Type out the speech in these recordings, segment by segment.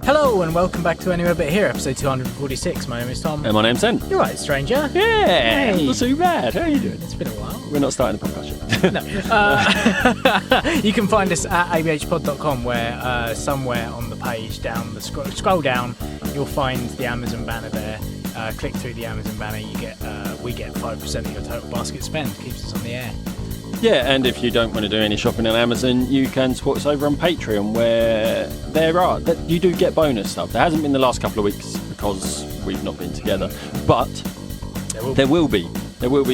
Hello and welcome back to Anywhere But Here, episode 246. My name is Tom. And my name's Ande. You're right, stranger. Yeah, Hey. not too bad. How are you doing? It's been a while. We're not starting the podcast yet. No. You can find us at abhpod.com, where somewhere on the page down the scroll down, you'll find the Amazon banner there. Click through the Amazon banner, we get 5% of your total basket spend. Keeps us on the air. Yeah, and if you don't want to do any shopping on Amazon, you can support us over on Patreon, where you do get bonus stuff. There hasn't been the last couple of weeks because we've not been together, but there will be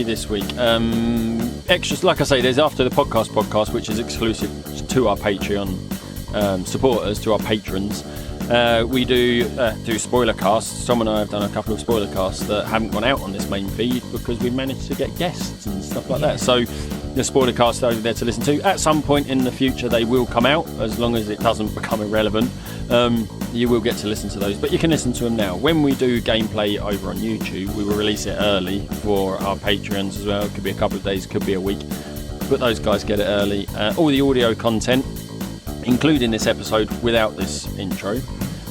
this week. Extras, like I say, there's After the Podcast, which is exclusive to our Patreon supporters, to our patrons. We do spoiler casts. Tom and I have done a couple of spoiler casts that haven't gone out on this main feed because we've managed to get guests and stuff like that. So the spoiler cast over there to listen to. At some point in the future they will come out, as long as it doesn't become irrelevant. You will get to listen to those, but you can listen to them now. When we do gameplay over on YouTube, we will release it early for our Patreons as well. It could be a couple of days, could be a week, but those guys get it early. All the audio content, including this episode without this intro,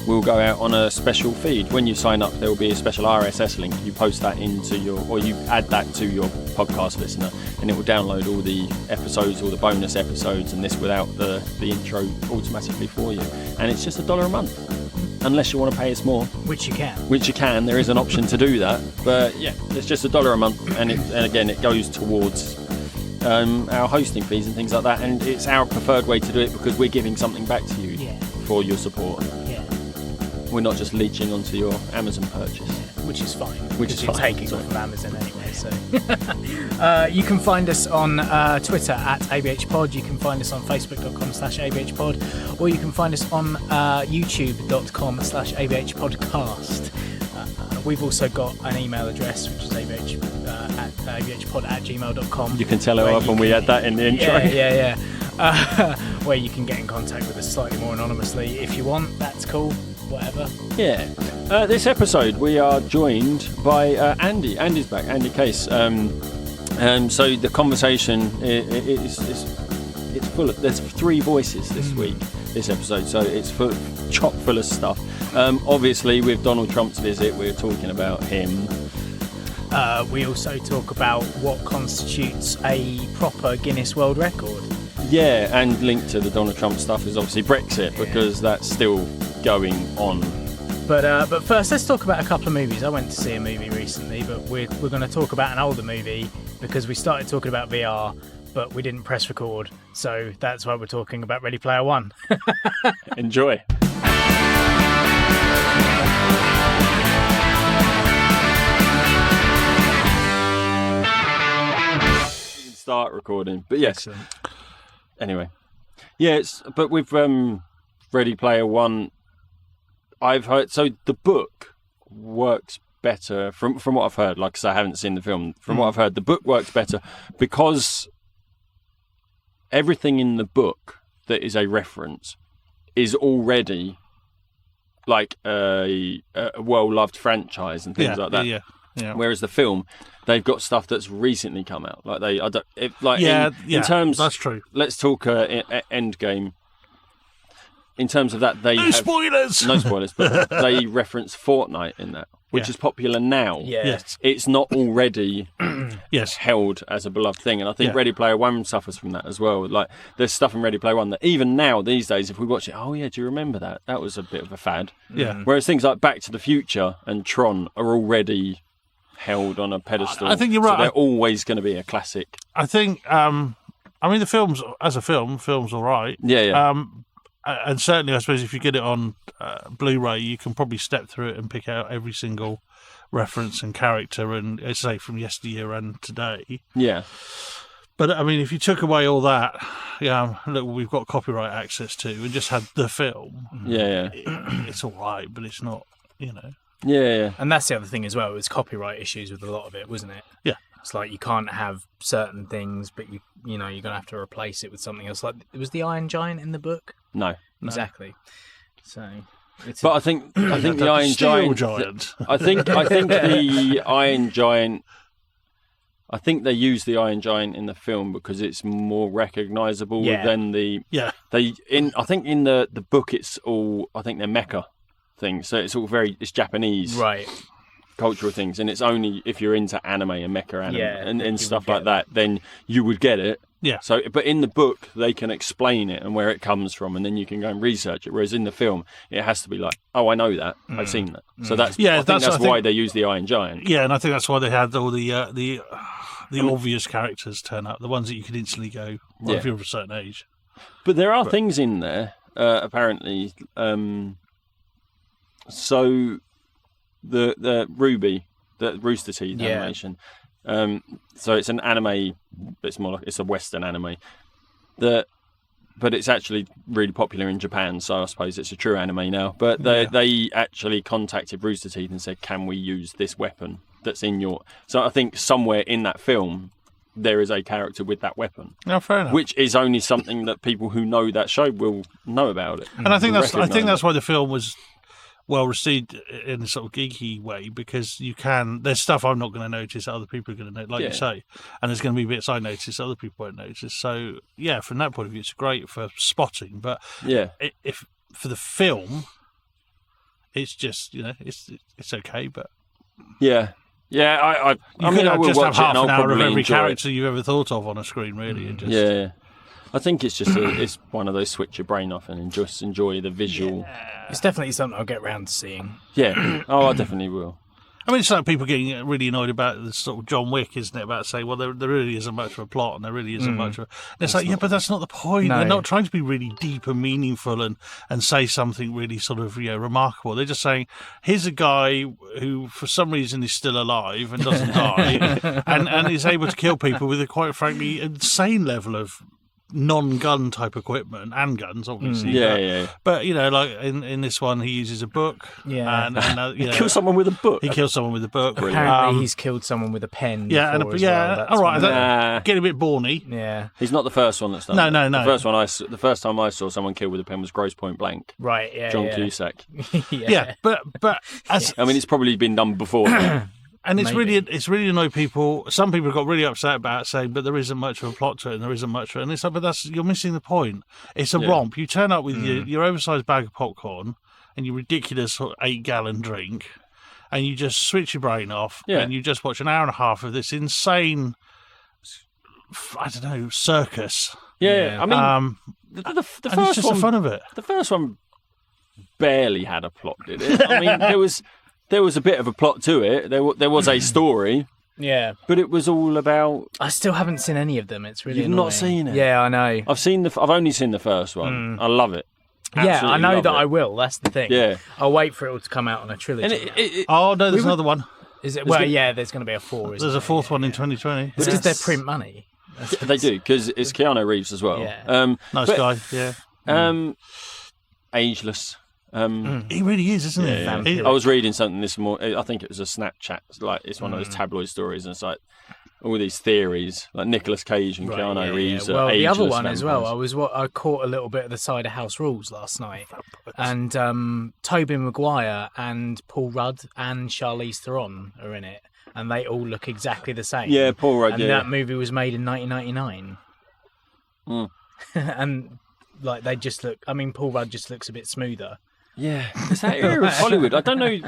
will go out on a special feed. When you sign up, there will be a special RSS link. You post that you add that to your podcast listener, and it will download all the episodes, all the bonus episodes, and this without the intro automatically for you. And it's just $1 a month, unless you want to pay us more. Which you can. There is an option to do that. But yeah, it's just $1 a month, and again, it goes towards our hosting fees and things like that. And it's our preferred way to do it because we're giving something back to you for your support. We're not just leeching onto your Amazon purchase. Which is fine. You're taking it from Amazon anyway. So you can find us on Twitter at ABH Pod. You can find us on Facebook.com/ABH Pod. Or you can find us on YouTube.com/ABH Podcast. We've also got an email address, which is abhpod@gmail.com. You can tell how often we had that in the intro. Yeah. Where you can get in contact with us slightly more anonymously if you want. That's cool. Whatever. Yeah. This episode we are joined by Ande. Ande's back. Ande Case. So the conversation it's full of. There's 3 voices this week. This episode, so it's chock full of stuff. Obviously, with Donald Trump's visit, we're talking about him. We also talk about what constitutes a proper Guinness World Record. Yeah, and linked to the Donald Trump stuff is obviously Brexit, because that's still going on. But first, let's talk about a couple of movies. I went to see a movie recently, but we're going to talk about an older movie because we started talking about VR, but we didn't press record. So that's why we're talking about Ready Player One. Enjoy. Start recording, but yes. Excellent. Anyway, but with Ready Player One, I've heard, so the book works better from what I've heard. Like I said, I haven't seen the film. From what I've heard, the book works better because everything in the book that is a reference is already like a well-loved franchise and things like that. Yeah. Whereas the film, they've got stuff that's recently come out. In terms, that's true. Let's talk Endgame. In terms of that, no spoilers, but they reference Fortnite in that, which is popular now. Yes, it's not already held as a beloved thing, and I think Ready Player One suffers from that as well. Like there's stuff in Ready Player One that even now these days, if we watch it, do you remember that? That was a bit of a fad. Yeah. Whereas things like Back to the Future and Tron are already held on a pedestal. I think you're right. So they're always going to be a classic. I think. The film's all right. Yeah. And certainly, I suppose if you get it on Blu-ray, you can probably step through it and pick out every single reference and character, and say from yesteryear and today. Yeah. But if you took away all that, look, we've got copyright access to, and just had the film. Yeah. It's all right, but it's not, Yeah. And that's the other thing as well. It was copyright issues with a lot of it, wasn't it? Yeah. It's like you can't have certain things, but you're going to have to replace it with something else. Like, was the Iron Giant in the book? No. Exactly. So, I think the Iron Giant. I think the Iron Giant. I think they use the Iron Giant in the film because it's more recognisable than the. Yeah. I think in the book it's all. I think they're mecha. thing. So it's all it's Japanese cultural things, and it's only if you're into anime and mecha anime and stuff like that, then you would get it. Yeah. So, but in the book, they can explain it and where it comes from, and then you can go and research it. Whereas in the film, it has to be like, oh, I know that. I've seen that. So I think that's why they use the Iron Giant. Yeah, and I think that's why they had all the obvious characters turn up, the ones that you could instantly go, if you're of a certain age. But there are things in there, apparently. So the Ruby, the Rooster Teeth animation. So it's an anime. It's more like it's a Western anime. But it's actually really popular in Japan. So I suppose it's a true anime now. But they actually contacted Rooster Teeth and said, "Can we use this weapon that's in your?" So I think somewhere in that film there is a character with that weapon. Yeah, fair enough. Which is only something that people who know that show will know about it. And I think that's why the film was well received in a sort of geeky way, because there's stuff I'm not going to notice that other people are going to notice, like you say, and there's going to be bits I notice that other people won't notice. So yeah, from that point of view, it's great for spotting. But if for the film, it's just it's okay. But I mean, I will just watch have half it and an I'll hour of probably every enjoy character you've ever thought of on a screen, really. And just, yeah. I think it's just it's one of those switch your brain off and just enjoy the visual. Yeah. It's definitely something I'll get round to seeing. Yeah. Oh, I definitely will. I mean, it's like people getting really annoyed about the sort of John Wick, isn't it? About saying, well, there really isn't much of a plot, and there really isn't much of. And it's like, but that's not the point. No. They're not trying to be really deep and meaningful and say something really sort of remarkable. They're just saying, here's a guy who, for some reason, is still alive and doesn't die, and is able to kill people with a quite frankly insane level of non-gun type equipment and guns, obviously. But like in this one, he uses a book. Yeah, and he kills someone with a book. He kills someone with a book. Apparently, he's killed someone with a pen. Yeah, all right. Get a bit borny. Yeah, he's not the first one that's done. No. The first time I saw someone killed with a pen was Grosse Point Blank. Right. Yeah. John Cusack. But I mean, it's probably been done before. And it's really annoyed people. Some people got really upset about it, saying, but there isn't much of a plot to it, and there isn't much of it. And it's like, but you're missing the point. It's a romp. You turn up with your oversized bag of popcorn and your ridiculous 8-gallon drink, and you just switch your brain off, and you just watch an hour and a half of this insane, circus. Yeah. I mean, the first it's just one, the fun of it. The first one barely had a plot, did it? I mean, there was a bit of a plot to it. There was a story. Yeah. But it was all about... I still haven't seen any of them. It's really You've annoying. not seen it? Yeah, I know. I've only seen the first one. I love it. Absolutely I know that I will. That's the thing. Yeah. I'll wait for it all to come out on a trilogy. And there's another one. Is it? Well, there's going to be a 4. There's a 4th one in 2020. It's because they're print money. They do, because it's Keanu Reeves as well. Yeah. Nice guy, yeah. Ageless. He really is, isn't he? Yeah. I was reading something this morning. I think it was a Snapchat. It's one of those tabloid stories, and it's like all these theories, like Nicolas Cage and Keanu Reeves. Well, the other one vampires. as well. I caught a little bit of the side of House Rules last night, and Tobey Maguire and Paul Rudd and Charlize Theron are in it, and they all look exactly the same. Yeah, Paul Rudd. And that movie was made in 1999. And like they just look. I mean, Paul Rudd just looks a bit smoother. Yeah, it's that era of Hollywood. I don't know.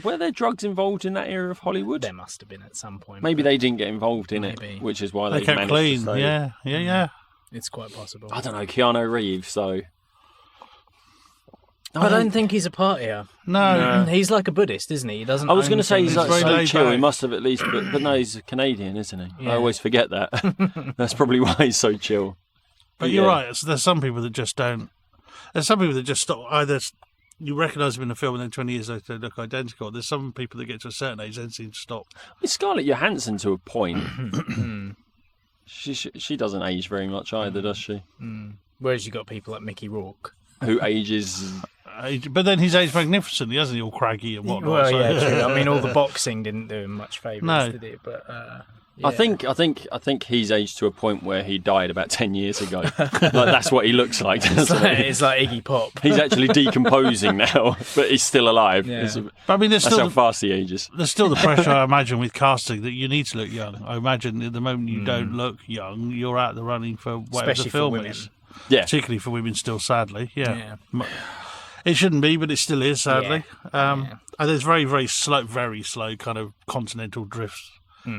Were there drugs involved in that era of Hollywood? There must have been at some point. Maybe they didn't get involved in it, which is why they kept managed clean. to stay. Yeah. It's quite possible. I don't know, Keanu Reeves. So I don't think he's a partier. No, he's like a Buddhist, isn't he? He doesn't. I was going to say he's like very so laid chill. back. He must have at least, but no, he's a Canadian, isn't he? Yeah. I always forget that. That's probably why he's so chill. But you're right. There's some people that just don't. There's some people that just stop. Either you recognise them in the film, and then 20 years later they look identical. There's some people that get to a certain age and seem to stop. It's Scarlett Johansson to a point. She doesn't age very much either, does she? Whereas you got people like Mickey Rourke, who ages. But then he's aged magnificently, hasn't he? All craggy and whatnot. Well, yeah, true. I mean, all the boxing didn't do him much favours, did it? But yeah. I think he's aged to a point where he died about 10 years ago. Like that's what he looks like. It's like Iggy Pop. He's actually decomposing now, but he's still alive. Yeah. But I mean, that's how fast he ages. There's still the pressure, I imagine, with casting that you need to look young. I imagine at the moment you don't look young, you're out the running for whatever Especially the film for women. is. Yeah, particularly for women still, sadly. Yeah. It shouldn't be, but it still is, sadly. Yeah. And there's very slow kind of continental drift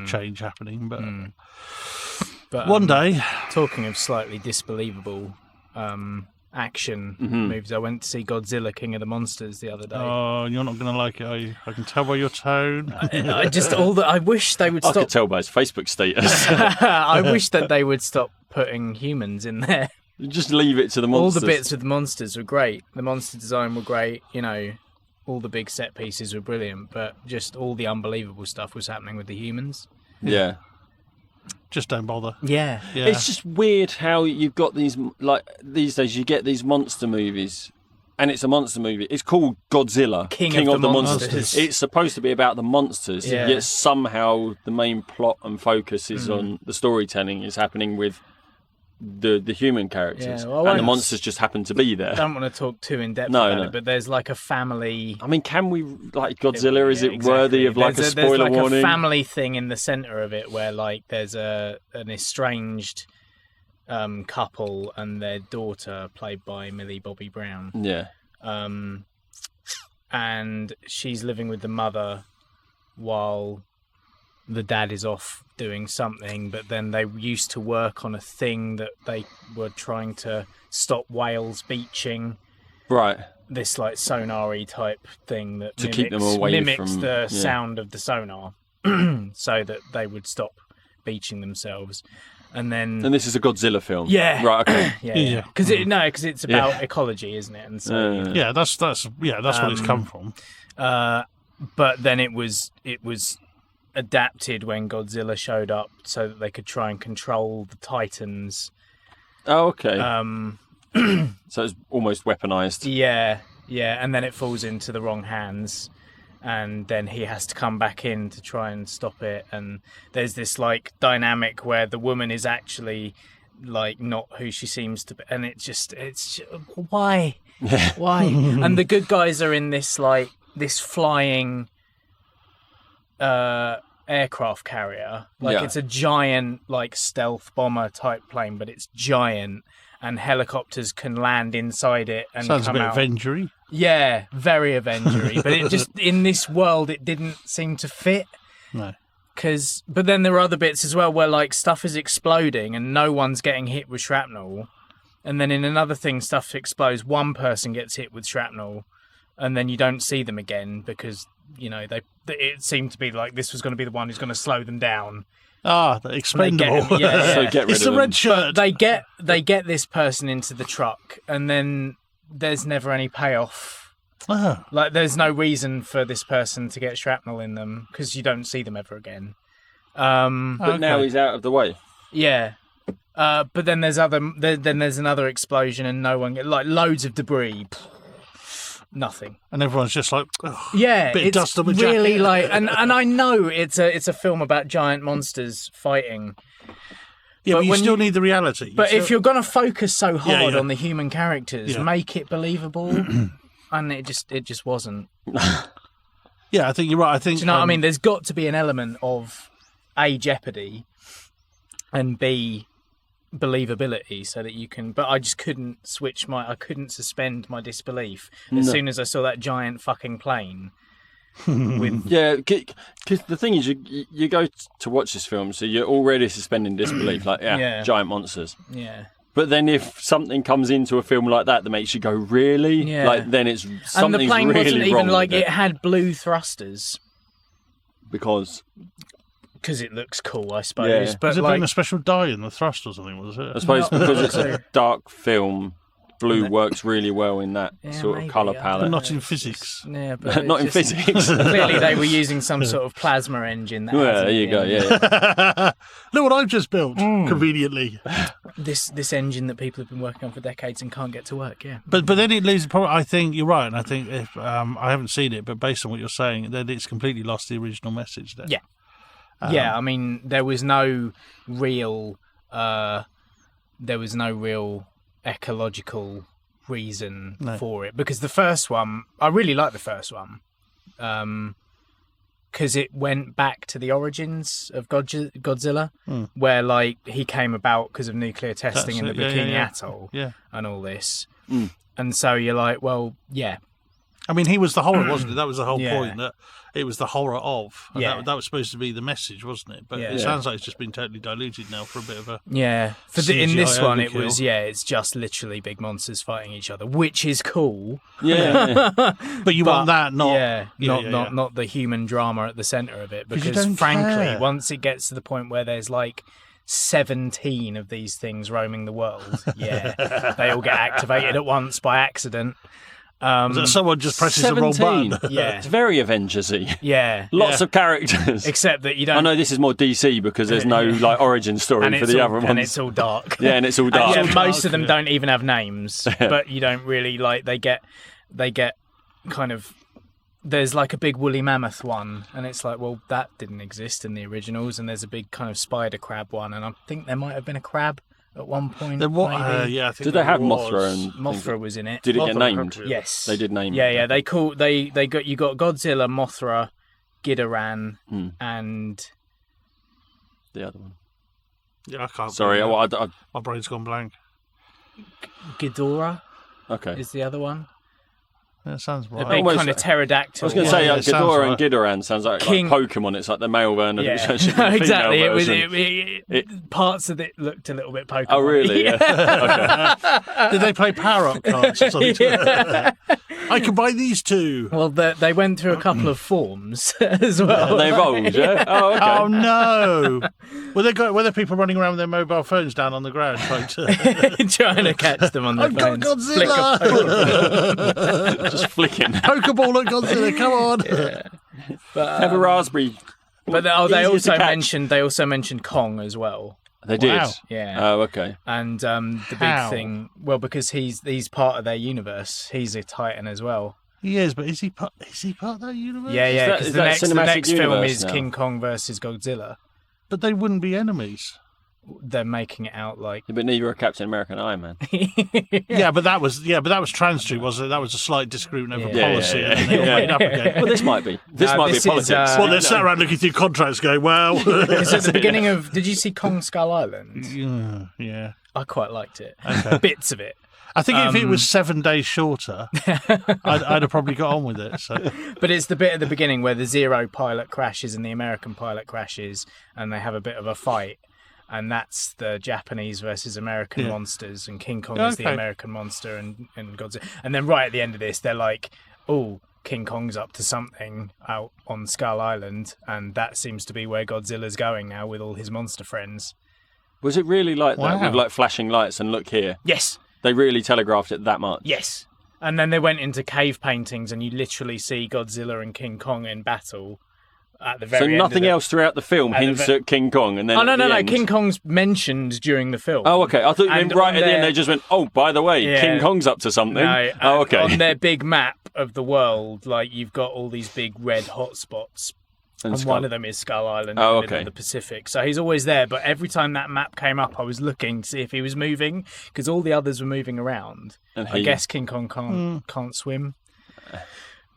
change happening. But one day... Talking of slightly disbelievable action movies, I went to see Godzilla, King of the Monsters the other day. Oh, you're not going to like it, are you? I can tell by your tone. I wish they would stop... I could tell by his Facebook status. I wish that they would stop putting humans in there. Just leave it to the monsters. All the bits with the monsters were great. The monster design were great. You know, all the big set pieces were brilliant. But just all the unbelievable stuff was happening with the humans. Yeah. Just don't bother. Yeah. It's just weird how you've got these, like, these days you get these monster movies, and it's a monster movie. It's called Godzilla, King of the Monsters. It's supposed to be about the monsters, yet somehow the main plot and focus is on the storytelling is happening with the human characters, and the monsters just happen to be there. I don't want to talk too in depth about it, but there's like a family. I mean, can we like Godzilla? Is it worthy of like a spoiler warning? There's like a family thing in the centre of it, where like there's an estranged couple and their daughter, played by Millie Bobby Brown. Yeah. And she's living with the mother while the dad is off doing something, but then they used to work on a thing that they were trying to stop whales beaching. Right. This like sonar-y type thing that keep them away mimics from the sound of the sonar, so that they would stop beaching themselves. And this is a Godzilla film. Yeah. Right. Okay. Yeah. Because it's about ecology, isn't it? And so that's what it's come from. But then it was adapted when Godzilla showed up, so that they could try and control the Titans. Oh, okay. So it's almost weaponized. Yeah, and then it falls into the wrong hands, and then he has to come back in to try and stop it. And there's this like dynamic where the woman is actually like not who she seems to be, and it's just why, and the good guys are in this like this flying aircraft carrier, it's a giant like stealth bomber type plane, but it's giant, and helicopters can land inside it and sounds come a bit out. Avengery. Yeah, very Avengery, but it just in this world it didn't seem to fit. No. But then there are other bits as well where like stuff is exploding and no one's getting hit with shrapnel, and then in another thing stuff explodes, one person gets hit with shrapnel, and then you don't see them again because it seemed to be like this was going to be the one who's going to slow them down. The expendable. So get rid it's of the red shirt. They get this person into the truck, and then there's never any payoff. Like there's no reason for this person to get shrapnel in them because you don't see them ever again. But now he's out of the way. Yeah. But then there's another explosion and no one like loads of debris. Nothing, and everyone's just like, bit of dust on the really jacket. like, and I know it's a film about giant monsters fighting. Yeah, but you still need the reality. But if you're going to focus so hard on the human characters, make it believable, and it just wasn't. Yeah, I think you're right. I think do you know what I mean? There's got to be an element of A, jeopardy, and B, believability, so that you can. But I just couldn't I couldn't suspend my disbelief as soon as I saw that giant fucking plane. Because the thing is, you go to watch this film, so you're already suspending disbelief, like giant monsters. Yeah. But then if something comes into a film like that makes you go, really? Yeah. Like then it's something's and the plane really wasn't even wrong like with it had blue thrusters. Because it looks cool, I suppose. Yeah. But was it like putting a special dye in the thrust or something? Was it? I suppose because it's a dark film, blue works really well in that sort of colour palette. But not in physics. Yeah, but not in physics. Clearly, they were using some sort of plasma engine. There you go. Yeah. Look what I've just built conveniently. This engine that people have been working on for decades and can't get to work. Yeah. But then it leaves. I think you're right, and I think if I haven't seen it, but based on what you're saying, then it's completely lost the original message. Then. Yeah. I mean, there was no real ecological reason for it, because the first one, I really like the first one, because it went back to the origins of Godzilla, where like he came about because of nuclear testing in the Bikini Atoll and all this. And so you're like, well, yeah. I mean, he was the horror, wasn't it? That was the whole Yeah. point, that it was the horror of. And Yeah. that was supposed to be the message, wasn't it? But it sounds like it's just been totally diluted now for a bit of a... Yeah. In this CGI one, it overkill. was, it's just literally big monsters fighting each other, which is cool. Yeah. But you want that, not... not the human drama at the centre of it. 'Cause you Because don't frankly, care. once it gets to the point where there's like 17 of these things roaming the world, they all get activated at once by accident. Someone just presses the wrong 17. button. Yeah. It's very Avengers-y. Yeah. Lots of characters. Except that you don't... I know this is more DC because there's no like origin story for the other ones. And it's all dark. Yeah, and it's all dark. And, most of them don't even have names, but you don't really like. They get kind of. There's like a big woolly mammoth one, and it's like, well, that didn't exist in the originals. And there's a big kind of spider crab one, and I think there might have been a crab at one point. Then what? maybe. I think Did they have was. Mothra and Mothra was in it. Did it get Mothra named? had- Yes, They did name. Yeah, it. yeah. They got you got Godzilla, Mothra, Ghidorah, and The other one. Yeah, I can't. Sorry, remember. My brain's gone blank. Ghidorah okay. is the other one. That sounds A right. big Almost- kind of pterodactyl. I was going to Yeah, say yeah, it sounds Ghidorah right. and Ghidorah sounds like King- Pokemon. It's like the male version. Yeah, of the female exactly. It was. version. Parts of it looked a little bit Pokemon. Oh, really? Yeah. Okay. Did they play power-up cards or something? I can buy these two. Well, they went through a couple of forms as well. They evolved, yeah? Oh, okay. Oh no! Were there people running around with their mobile phones down on the ground trying to? Trying to catch them on their I've got phones. Flick a Godzilla! Just flicking. Pokeball at Godzilla! Come on! But, Have a raspberry. but they Easier also to catch. mentioned Kong as well. They did. Wow. Yeah. Oh, okay. And the big How? thing, well, because he's part of their universe. He's a Titan as well. He is, but is he part of that universe? Yeah, yeah. that- Because is the that next cinematic film universe is now? King Kong versus Godzilla. But they wouldn't be enemies. They're making it out like Yeah, but neither are Captain America and Iron Man. Yeah, but that was transitory, wasn't it? That was a slight disagreement over Yeah. policy, Yeah, and then they all made up again. Well, this might be. This might this be is, politics. Well, they're sat around looking through contracts, going, "Well, It's at the beginning of. Did you see Kong Skull Island? yeah." I quite liked it. Bits of it. I think if it was 7 days shorter, I'd have probably got on with it. So. But it's the bit at the beginning where the Zero pilot crashes and the American pilot crashes, and they have a bit of a fight. And that's the Japanese versus American monsters, and King Kong is the Okay. American monster, and Godzilla. And then right at the end of this, they're like, "Oh, King Kong's up to something out on Skull Island," and that seems to be where Godzilla's going now with all his monster friends. Was it really like that Wow. with like flashing lights and look here? Yes, They really telegraphed it that much. yes. And then they went into cave paintings, and you literally see Godzilla and King Kong in battle at the very So end. nothing else throughout the film at the hints ve- at King Kong, and then Oh no, at no, the no! end- King Kong's mentioned during the film. Oh, okay. I thought you And meant right on at the end their- they just went, "Oh, by the way, Yeah. King Kong's up to something." No, Oh, okay. On their big map of the world, like you've got all these big red hotspots, and Skull- one of them is Skull Island in Oh, the middle okay. of the Pacific. So he's always there. But every time that map came up, I was looking to see if he was moving because all the others were moving around. And I he- guess King Kong can't swim.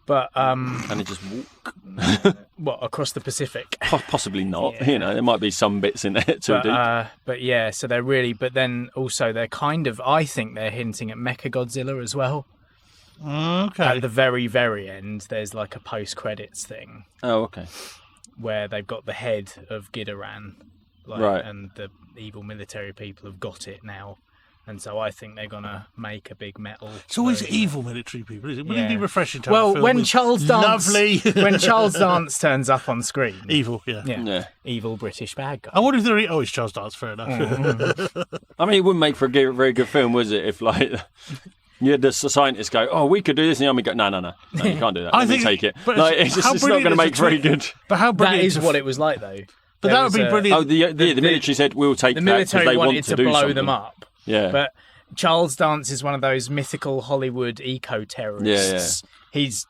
But And it just walk. what across the Pacific? Possibly not. Yeah. You know, there might be some bits in there too deep. But yeah, so they're really. But then also they're kind of. I think they're hinting at Mechagodzilla as well. Okay. At the very, very end, there's like a post-credits thing Oh, okay. where they've got the head of Ghidorah, like, Right. and the evil military people have got it now. And so I think they're going to make a big metal. It's always version. evil military people, isn't it? Wouldn't Yeah. it be refreshing to have a Well, film when with Charles Dance, lovely when Charles Dance turns up on screen, evil, yeah. Yeah. evil British bad guy. I wonder if they're oh, it's Charles Dance. Fair enough. I mean, it wouldn't make for a very good film, was it? If like you had the scientists go, "Oh, we could do this," and the army go, "No, you can't do that. I Let me think- take it." but Like, it's- it's how not brilliant going to is make it very to- good. But how That brilliant is what it was like, though. But There that was would be a- brilliant. Oh, the military said we'll take The that because military they want wanted to to do blow something. them up. Yeah. But Charles Dance is one of those mythical Hollywood eco-terrorists. He's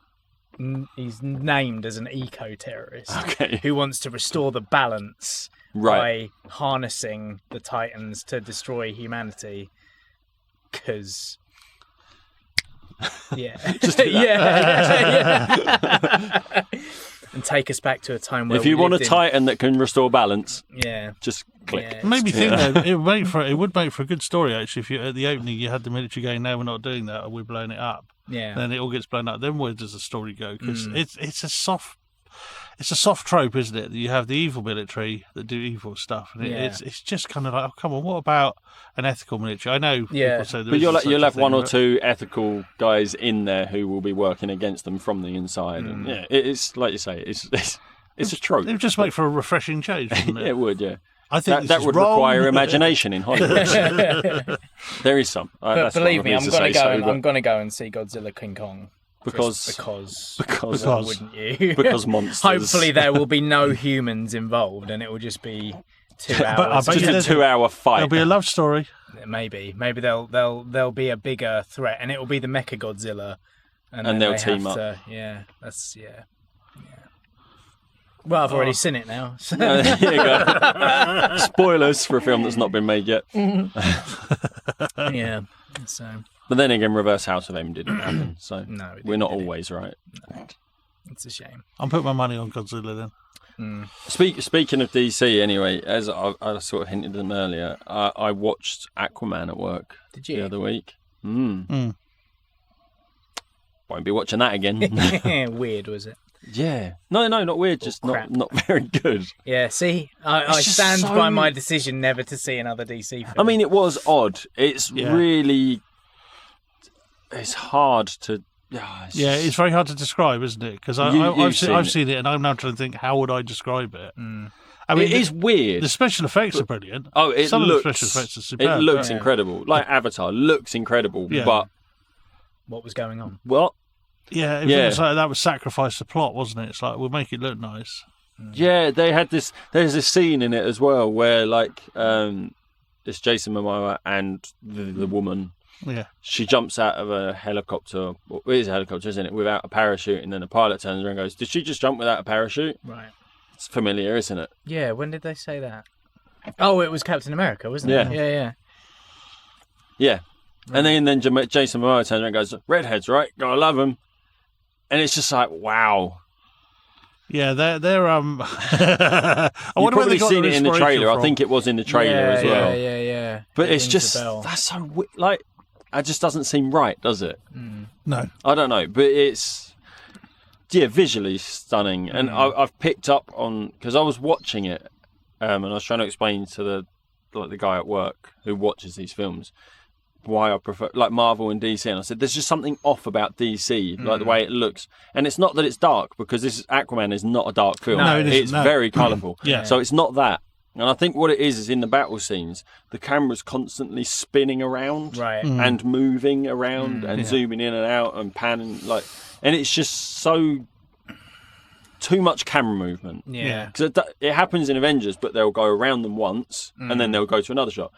named as an eco-terrorist Okay. who wants to restore the balance Right. by harnessing the Titans to destroy humanity. Because... Yeah. Just do that. yeah. and take us back to a time where if you want a Titan that can restore balance, just click. Yeah, Maybe think though it would make for a good story actually if you at the opening you had the military going, no, we're not doing that, or we're blowing it up. Yeah. Then it all gets blown up. Then where does the story go? Because it's a soft trope, isn't it? That you have the evil military that do evil stuff, and it's just kind of like, oh come on, what about an ethical military? I know people say but you'll have one or two ethical guys in there who will be working against them from the inside, and it's like you say, it's a trope. It would just make for a refreshing change, wouldn't it? It would, yeah. I think that would require imagination in Hollywood. There is some. But believe me, I'm going to go and see Godzilla King Kong. Because wouldn't you? Because monsters. Hopefully there will be no humans involved, and it will just be 2 hours. Just a 2-hour fight. There'll be a love story. Maybe there'll be a bigger threat, and it will be the Mecha Godzilla, and they'll team up. Well, I've already seen it now. So. Here you go. Spoilers for a film that's not been made yet. Yeah. So. But then again, Reverse House of M didn't happen, so no, we're not always right. No. It's a shame. I'm putting my money on Godzilla then. Speaking of DC, anyway, as I sort of hinted them earlier, I watched Aquaman at work the other week. Won't be watching that again. Weird, was it? Yeah. No, not weird, just not very good. Yeah, see, I stand by my decision never to see another DC film. I mean, it was odd. It's really... It's hard to... it's very hard to describe, isn't it? Because I've seen it, and I'm now trying to think, how would I describe it? I mean, it is weird. The special effects are brilliant. Oh, Some of the special effects are superb. It looks incredible. Like Avatar, looks incredible, but... What was going on? What? Yeah, it was like that was sacrifice the plot, wasn't it? It's like, we'll make it look nice. Yeah, they had this... There's this scene in it as well where, like, it's Jason Momoa and the woman... Yeah, she jumps out of a helicopter. Well, it is a helicopter, isn't it? Without a parachute, and then the pilot turns around and goes, "Did she just jump without a parachute?" Right. It's familiar, isn't it? Yeah. When did they say that? Oh, it was Captain America, wasn't it? Yeah. Right. And then Jason Momoa turns around and goes, "Redheads, right? Gotta love them." And it's just like, wow. Yeah, they're You've probably seen it in the trailer. I think it was in the trailer as well. Yeah. But it's just that's so like. It just doesn't seem right, does it? No. I don't know, but it's visually stunning. And I've picked up on, because I was watching it, and I was trying to explain to the guy at work who watches these films why I prefer like Marvel and DC, and I said there's just something off about DC, like the way it looks. And it's not that it's dark, because this Aquaman is not a dark film. No, it's very colourful. Yeah. So it's not that. And I think what it is in the battle scenes, the camera's constantly spinning around and moving around and zooming in and out and panning, and it's just so too much camera movement. Yeah. Because it happens in Avengers, but they'll go around them once and then they'll go to another shot.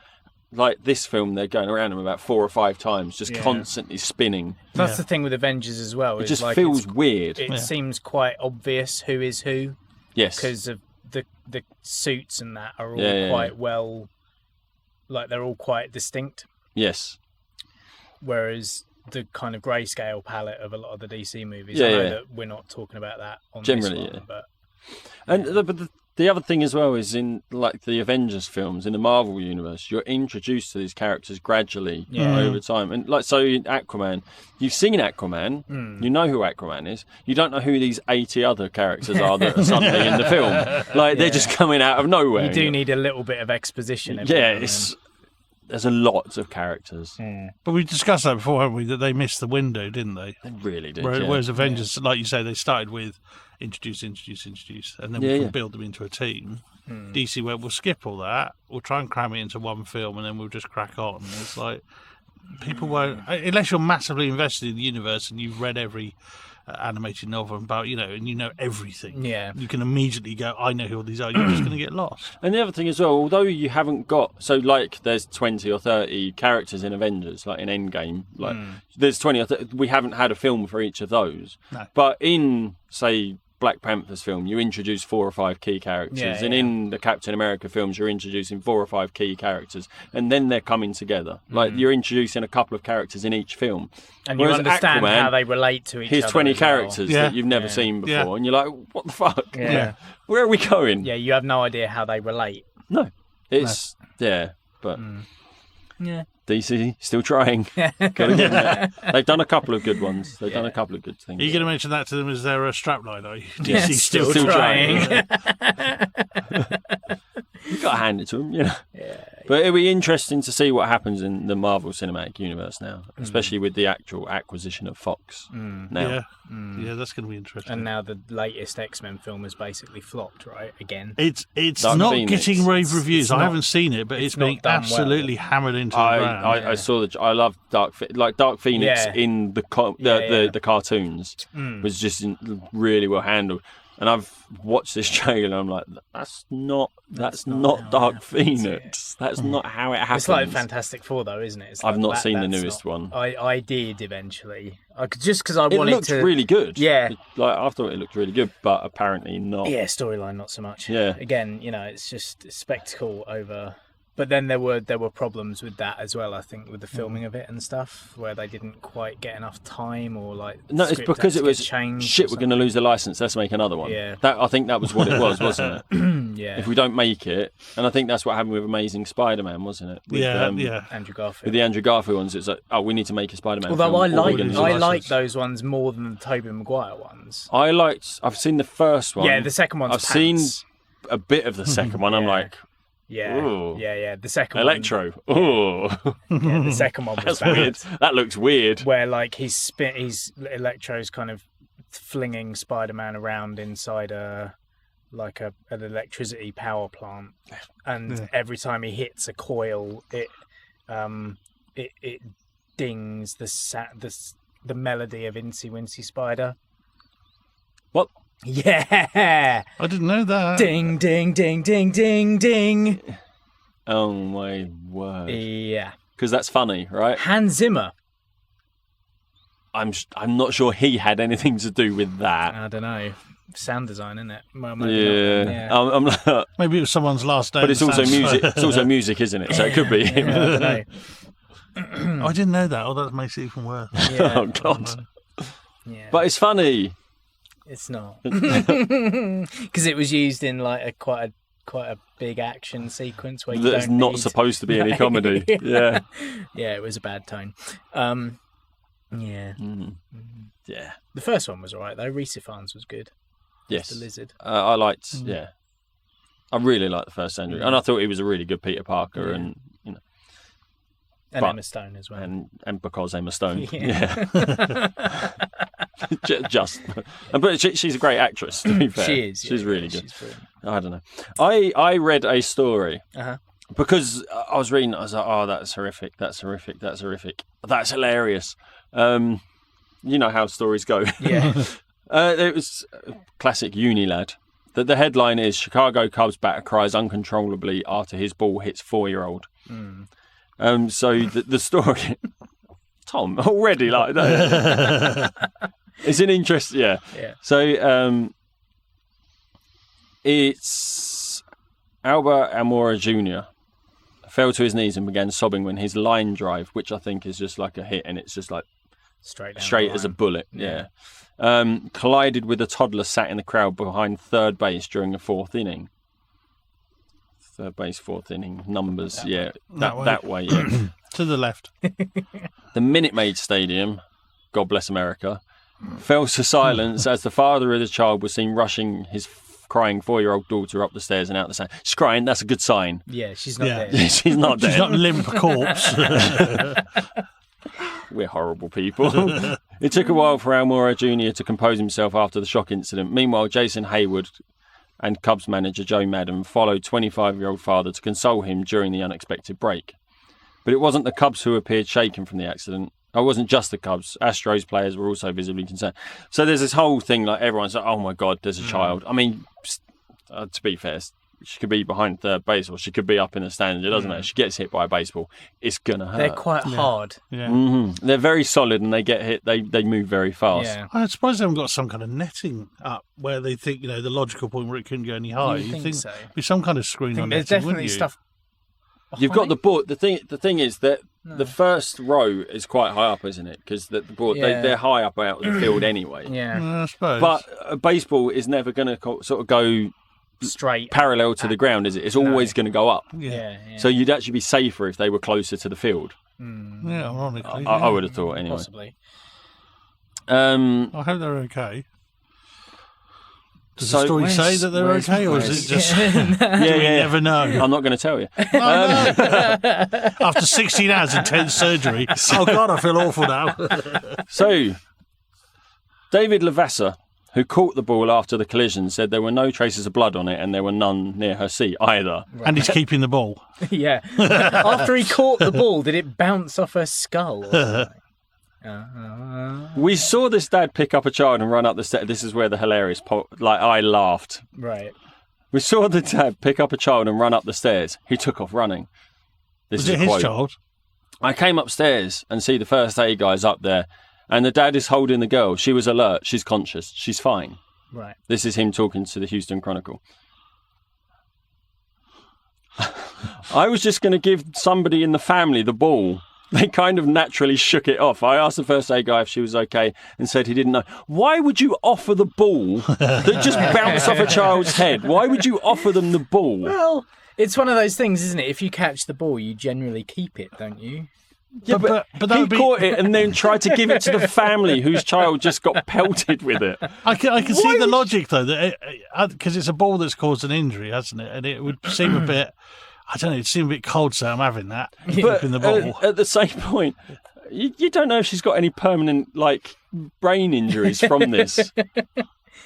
Like this film, they're going around them about 4 or 5 times, just constantly spinning. That's the thing with Avengers as well. It just feels weird. It seems quite obvious who is who. Yes. Because of the suits and that are all quite well, like they're all quite distinct. Yes. Whereas the kind of grayscale palette of a lot of the DC movies, I know that we're not talking about that on generally, this one, but the other thing as well is in like the Avengers films in the Marvel universe, you're introduced to these characters gradually over time. And like so in Aquaman, you've seen Aquaman, you know who Aquaman is. You don't know who these 80 other characters are that are suddenly in the film. Like they're just coming out of nowhere. You do need a little bit of exposition. There's a lot of characters. But we discussed that before, haven't we? That they missed the window, didn't they? They really did. Whereas Avengers, like you say, they started with introduce, and then we can build them into a team. DC went, we'll skip all that, we'll try and cram it into one film, and then we'll just crack on. And it's like, people won't, unless you're massively invested in the universe and you've read every animated novel about, and you know everything. Yeah. You can immediately go, I know who all these are. You're just going to get lost. And the other thing as well, although you haven't got, so like there's 20 or 30 characters in Avengers, like in Endgame, like there's 20 or 30, we haven't had a film for each of those. No. But in, say, Black Panther's film, you introduce 4 or 5 key characters, and in the Captain America films, you're introducing 4 or 5 key characters, and then they're coming together. Like you're introducing a couple of characters in each film, and you understand how they relate to each other. Here's 20 characters that you've never seen before, and you're like, what the fuck? Where are we going? Yeah, you have no idea how they relate. No, it's but. DC still trying. They've done a couple of good ones. They've done a couple of good things. Are you going to mention that to them as their strapline, are you? DC still trying. You've got to hand it to them, you know. But it'll be interesting to see what happens in the Marvel Cinematic Universe now, especially with the actual acquisition of Fox now. Yeah, that's going to be interesting. And now the latest X-Men film has basically flopped, right? Again. It's not getting rave reviews. I haven't seen it, but it's being absolutely hammered into the ground. I saw I love Dark Phoenix in the cartoons was just really well handled. And I've watched this trailer and I'm like, that's not Dark Phoenix. That's not how it happens. It's like Fantastic Four, though, isn't it? I've not seen the newest one. I did eventually. Just because I wanted to... It looked really good. Yeah. I thought it looked really good, but apparently not. Yeah, storyline not so much. Yeah. Again, it's just spectacle over... But then there were problems with that as well, I think, with the filming of it and stuff, where they didn't quite get enough time or No, it's because it was changed. Shit, we're going to lose the license. Let's make another one. Yeah. I think that was what it was, wasn't it? Yeah. If we don't make it, and I think that's what happened with Amazing Spider-Man, wasn't it? With, Andrew Garfield. With the Andrew Garfield ones, it's like, we need to make a Spider-Man. Although film, I like those ones more than the Tobey Maguire ones. I've seen the first one. Yeah, the second one's I've seen a bit of the second one. I'm like. Yeah, ooh. yeah. The second Electro. Oh, yeah, the second one was bad. Weird. That looks weird. Where he's Electro's kind of flinging Spider-Man around inside an electricity power plant, and every time he hits a coil, it dings the melody of Incy Wincy Spider. What? Yeah, I didn't know that. Ding, ding, ding, ding, ding, ding. Oh my word! Yeah, because that's funny, right? Hans Zimmer. I'm not sure he had anything to do with that. I don't know. Sound design, isn't it? Well, I'm not. Maybe it was someone's last day. But it's also music. It's also music, isn't it? So it could be him. I don't know. I didn't know that. Oh, that makes it even worse. Yeah. Oh God. Yeah. But it's funny. It's not, because it was used in quite a big action sequence where there's not supposed to be any comedy. Yeah, yeah, it was a bad tone. Yeah, yeah. The first one was alright though. Reese Ifans was good. Yes, the lizard. I liked. Yeah, I really liked the first Andrew, and I thought he was a really good Peter Parker, and Emma Stone as well, and because Emma Stone. Yeah. But she's a great actress, to be fair. She is. She's really good. She's brilliant. I don't know. I read a story because I was reading. I was like, oh, that's horrific. That's horrific. That's horrific. That's hilarious. You know how stories go. Yeah. It was a classic uni lad. The headline is Chicago Cubs batter cries uncontrollably after his ball hits 4-year-old. So the story, Tom, already like that. It's an interest, yeah. So it's Albert Almora Jr. fell to his knees and began sobbing when his line drive, which I think is just like a hit, and it's just like straight as a bullet, collided with a toddler sat in the crowd behind third base during the fourth inning. Third base, fourth inning, numbers, that way, yeah. To the left. The Minute Maid Stadium, God bless America, fell to silence as the father of the child was seen rushing his crying 4-year-old daughter up the stairs and out the stand. She's crying, that's a good sign. Yeah, she's not dead. She's not dead. She's not a limp corpse. We're horrible people. It took a while for Almora Jr. to compose himself after the shock incident. Meanwhile, Jason Hayward and Cubs manager Joe Madden followed 25-year-old father to console him during the unexpected break. But it wasn't the Cubs who appeared shaken from the accident. It wasn't just the Cubs. Astros players were also visibly concerned. So there's this whole thing, like everyone's like, oh my God, there's a child. I mean, to be fair, she could be behind third base, or she could be up in the stands. It doesn't matter. She gets hit by a baseball, it's gonna hurt. They're quite hard. Yeah. Mm-hmm. They're very solid, and they get hit. They move very fast. Yeah. I suppose they haven't got some kind of netting up where they think, the logical point where it couldn't go any higher. You think so? Be some kind of screen on There's netting, definitely wouldn't you? stuff. You've got the board. The thing is that the first row is quite high up, isn't it? Because the board they're high up out of the field anyway. Yeah. I suppose. But a baseball is never going to sort of go Straight. parallel to the ground, is it? It's always going to go up. Yeah. So you'd actually be safer if they were closer to the field. Yeah, ironically. I would have thought anyway. Possibly. I hope they're okay. Does the story say that they're okay, or is it just we never know? I'm not going to tell you. After 16 hours intense surgery, oh God, I feel awful now. So, David Lavassa, who caught the ball after the collision, said there were no traces of blood on it and there were none near her seat either. Right. And he's keeping the ball. Yeah. After he caught the ball, did it bounce off her skull? We saw this dad pick up a child and run up the stairs. This is where the hilarious I laughed. Right. We saw the dad pick up a child and run up the stairs. He took off running. Was it his child? I came upstairs and see the first aid guys up there, and the dad is holding the girl. She was alert. She's conscious. She's fine. Right. This is him talking to the Houston Chronicle. I was just going to give somebody in the family the ball. They kind of naturally shook it off. I asked the first aid guy if she was okay and said he didn't know. Why would you offer the ball that just bounced off a child's head? Why would you offer them the ball? Well, it's one of those things, isn't it? If you catch the ball, you generally keep it, don't you? Yeah, but he caught it and then tried to give it to the family whose child just got pelted with it. I can see the logic, though, that because it's a ball that's caused an injury, hasn't it? And it would seem a bit... I don't know, it seemed a bit cold, so I'm having that. But in the ball. At the same point, you don't know if she's got any permanent, brain injuries from this.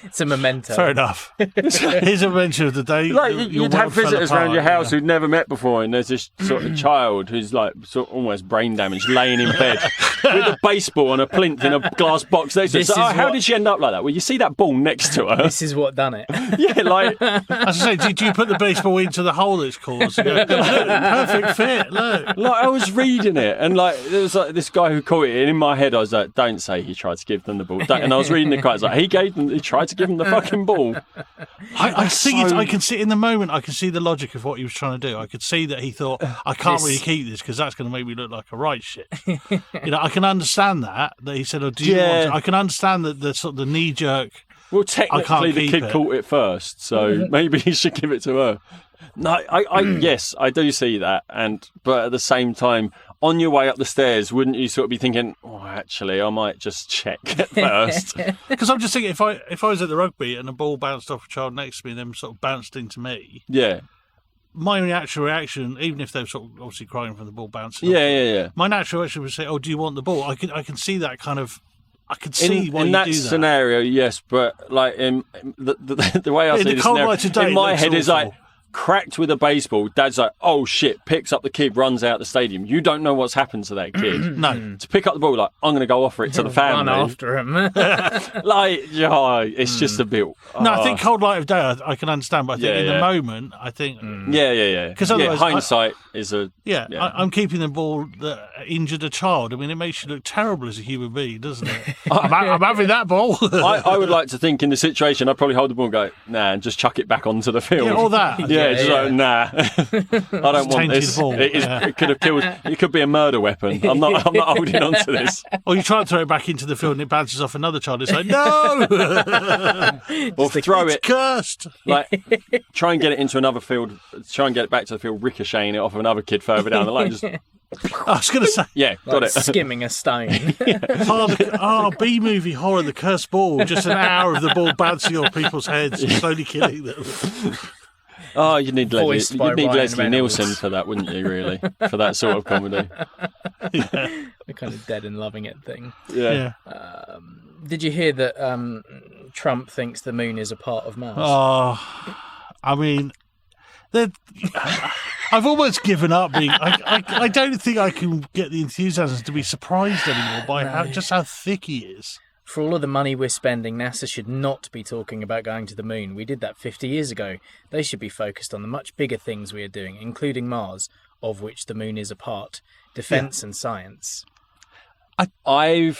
It's a memento. Fair enough. Here's a mention of the day. You'd have visitors around your house who'd never met before, and there's this sort of child who's almost brain damaged, laying in bed with a baseball on a plinth in a glass box next to her. So, how did she end up like that? Well, you see that ball next to her. This is what done it. Yeah, as I say, do you put the baseball into the hole it's caused? Look, perfect fit. Look. I was reading it, and there was this guy who caught it, and in my head I was like, "Don't say he tried to give them the ball." And I was reading the quote, he tried to give him the fucking ball. I can see in the moment. I can see the logic of what he was trying to do. I could see that he thought, I can't really keep this because that's going to make me look like a right shit. I can understand that he said, "Oh, do you want to?" I can understand that the sort of the knee jerk. Well, technically, the kid caught it first, so maybe he should give it to her. No, yes, I do see that, but at the same time, on your way up the stairs, wouldn't you sort of be thinking, "Oh, actually, I might just check first"? Because I'm just thinking, if I was at the rugby and a ball bounced off a child next to me and then sort of bounced into me, yeah, my natural reaction, even if they're sort of obviously crying from the ball bouncing, yeah, my natural reaction would say, "Oh, do you want the ball?" I can see that kind of. I could see why you do that. In that scenario, yes, but in the way I see the scenario, in my head is cracked with a baseball. Dad's like, "Oh shit!" Picks up the kid, runs out the stadium. You don't know what's happened to that kid. No, to pick up the ball, I'm going to go offer it to the family. Run after him. It's just a bit. No, I think cold light of day, I can understand, but I think in the moment, I think. Yeah. Because hindsight is a. Yeah, I'm keeping the ball that injured a child. I mean, it makes you look terrible as a human being, doesn't it? I'm having that ball. I would like to think in the situation, I'd probably hold the ball and go, "Nah," and just chuck it back onto the field. Yeah, all that. Nah. I don't want this. It could have killed. It could be a murder weapon. I'm not holding on to this. Or you try to throw it back into the field and it bounces off another child. It's like, no. Or throw it. Cursed. Try and get it into another field. Try and get it back to the field, ricocheting it off of another kid further down the line. I was going to say. Yeah, got it. Skimming a stone. B-movie horror, the cursed ball. Just an hour of the ball bouncing off people's heads and slowly killing them. Oh, you'd need Leslie Nielsen for that, wouldn't you, really? For that sort of comedy. The kind of dead and loving it thing. Yeah. Did you hear that Trump thinks the moon is a part of Mars? Oh, I mean, I've almost given up being. I don't think I can get the enthusiasm to be surprised anymore by how thick he is. For all of the money we're spending, NASA should not be talking about going to the moon. We did that 50 years ago. They should be focused on the much bigger things we are doing, including Mars, of which the moon is a part, defence and science. I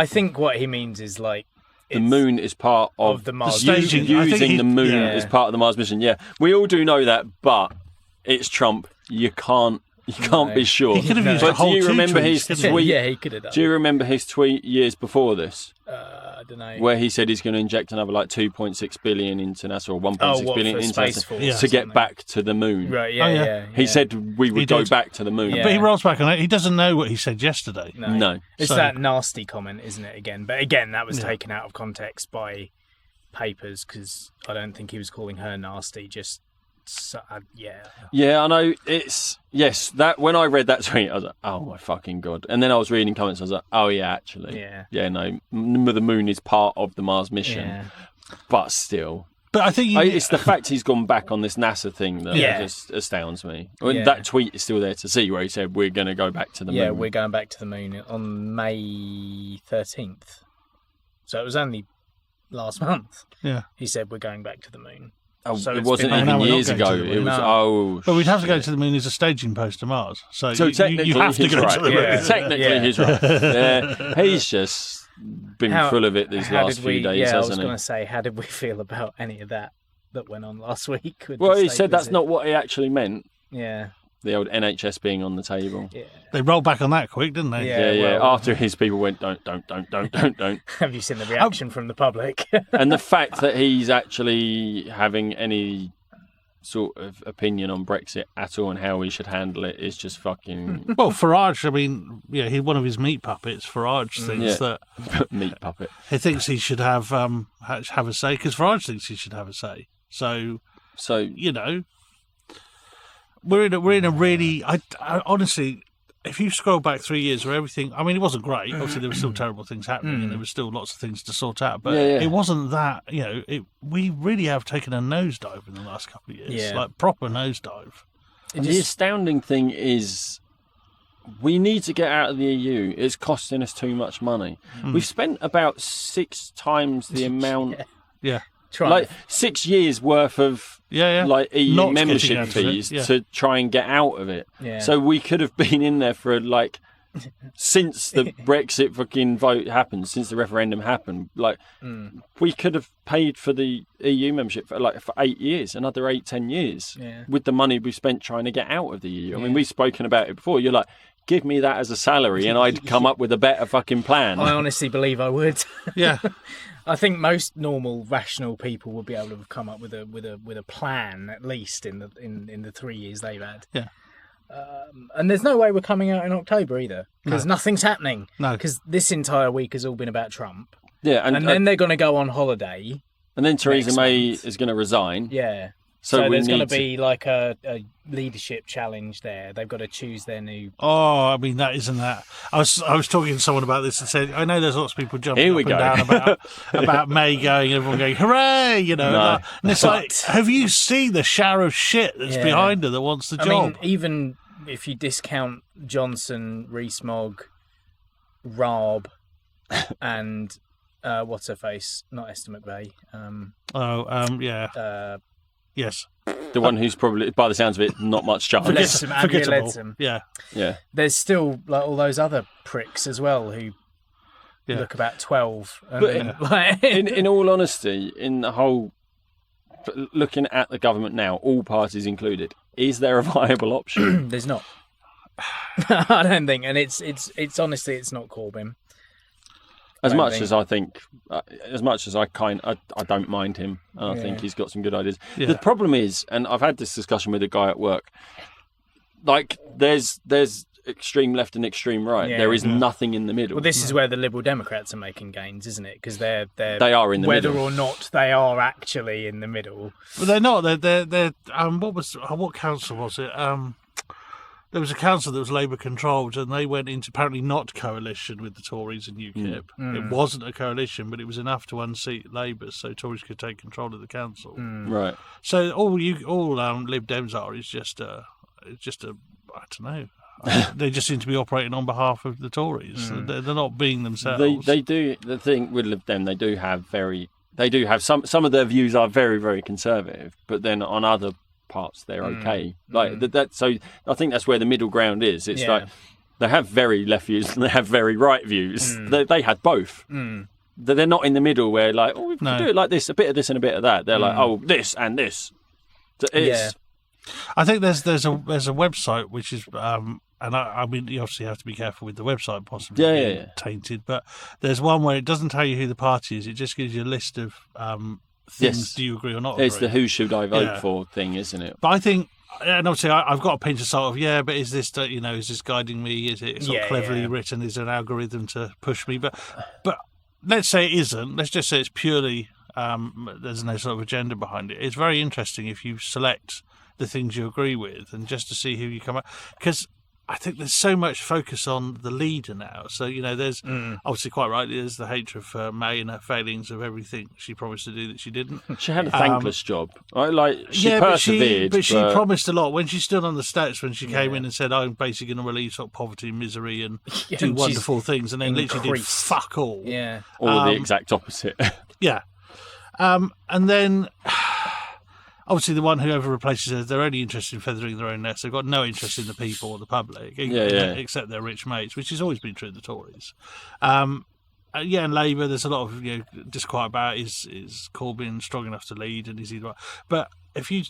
think what he means is like... The moon is part of the Mars using the moon is part of the Mars mission. Yeah, we all do know that, but it's Trump. You can't be sure. He could have used a whole do you remember his tweet? Yeah, he could have done. Do you remember his tweet years before this? I don't know. Where he said he's going to inject another like 2.6 billion into NASA or 1.6 billion into NASA to get back to the moon. Right? Yeah. He said we would go back to the moon. Yeah. But he rolls back on it. He doesn't know what he said yesterday. No. It's that nasty comment, isn't it? Again, but again, that was taken out of context by papers because I don't think he was calling her nasty. Just. Yeah, I know. That when I read that tweet, I was like, oh my fucking god. And then I was reading comments, I was like, oh yeah, actually. No, the moon is part of the Mars mission. But still. But I think it's the fact he's gone back on this NASA thing that just astounds me. That tweet is still there to see where he said we're going to go back to the moon. Yeah, we're going back to the moon on May 13th. So it was only last month. Yeah. He said we're going back to the moon. Oh, so it wasn't even years ago. It was But we'd have to go to the moon as a staging post to Mars. So technically, you have to go to the moon. Yeah. Technically, he's right. He's just been full of it these last few days, hasn't he? I was going to say, how did we feel about any of that went on last week? Well, he said that's not what he actually meant. Yeah. The old NHS being on the table. Yeah. They rolled back on that quick, didn't they? Yeah. Well, after his people went, don't. Have you seen the reaction from the public? And the fact that he's actually having any sort of opinion on Brexit at all and how we should handle it is just fucking... Well, Farage, I mean, one of his meat puppets, Farage, thinks that... meat puppet. He thinks he should have a say, because Farage thinks he should have a say. So you know... We're in a really... I honestly, if you scroll back 3 years where everything... I mean, it wasn't great. Obviously, there were still terrible things happening and there were still lots of things to sort out. But it wasn't that... we really have taken a nosedive in the last couple of years. Yeah. Like, proper nosedive. And the astounding thing is we need to get out of the EU. It's costing us too much money. We've spent about 6 times the amount... Yeah. Like 6 years worth of like EU Not membership fees to try and get out of it. Yeah. So we could have been in there for like since the Brexit fucking vote happened, since the referendum happened. Like we could have paid for the EU membership for 8 years, another 8-10 years with the money we spent trying to get out of the EU. I mean, we've spoken about it before. You're like, give me that as a salary and I'd come up with a better fucking plan. I honestly believe I would. Yeah. I think most normal, rational people would be able to have come up with a plan, at least in the 3 years they've had. Yeah. And there's no way we're coming out in October either, because nothing's happening. No. Because this entire week has all been about Trump. Yeah, and then they're going to go on holiday. And then Theresa May is going to resign. Yeah. So there's going to be like a leadership challenge there. They've got to choose their new... Oh, I mean, isn't that... I was talking to someone about this and said, I know there's lots of people jumping up and down about May going, and everyone going, hooray, you know. No. And it's like, have you seen the shower of shit that's behind her that wants the job? I mean, even if you discount Johnson, Rees-Mogg, Raab, and what's her face? Not Esther McVeigh. Yes. The one who's probably, by the sounds of it, not much chance. Forgettable. Yeah. There's still like all those other pricks as well who look about 12. But in all honesty, in the whole, looking at the government now, all parties included, is there a viable option? There's not. I don't think, and it's honestly, it's not Corbyn. As much as I don't mind him, and I think he's got some good ideas. Yeah. The problem is, and I've had this discussion with a guy at work, like there's extreme left and extreme right. Yeah. There is nothing in the middle. Well, this is where the Liberal Democrats are making gains, isn't it? Because they are in the middle. Whether or not they are actually in the middle. But they're not. They're what council was it? There was a council that was Labour controlled, and they went into apparently not coalition with the Tories and UKIP. It wasn't a coalition, but it was enough to unseat Labour, so Tories could take control of the council. Right. So all Lib Dems are is just a I don't know. they just seem to be operating on behalf of the Tories. They're not being themselves. They do. The thing with Lib Dem, they do have some of their views are very, very conservative, but then on other parts they're okay. So I think that's where the middle ground is. It's like they have very left views and they have very right views. They had both. They're not in the middle where like, we can do it like this, a bit of this and a bit of that. They're like, oh, this and this. So I think there's a website which is and I mean you obviously have to be careful with the website possibly being tainted, but there's one where it doesn't tell you who the party is. It just gives you a list of things. Do you agree or not agree? It's the who should I vote for thing, isn't it? But I think, and obviously I've got a pinch of salt of but is this is this guiding me? Is it sort of cleverly written? Is there an algorithm to push me? But let's say it isn't. Let's just say it's purely there's no sort of agenda behind it. It's very interesting if you select the things you agree with and just to see who you come up, because I think there's so much focus on the leader now. So, there's obviously quite rightly there's the hatred for May and her failings of everything she promised to do that she didn't. She had a thankless job. She persevered. But she promised a lot. When she stood on the steps, when she came in and said, I'm basically going to relieve sort of poverty and misery and do wonderful things, and then literally did fuck all. Yeah. Or the exact opposite. Yeah. And then... Obviously, the one whoever replaces her, they're only interested in feathering their own nest. They've got no interest in the people or the public, except their rich mates, which has always been true of the Tories. And Labour, there's a lot of disquiet about is Corbyn strong enough to lead, and is he right? But if you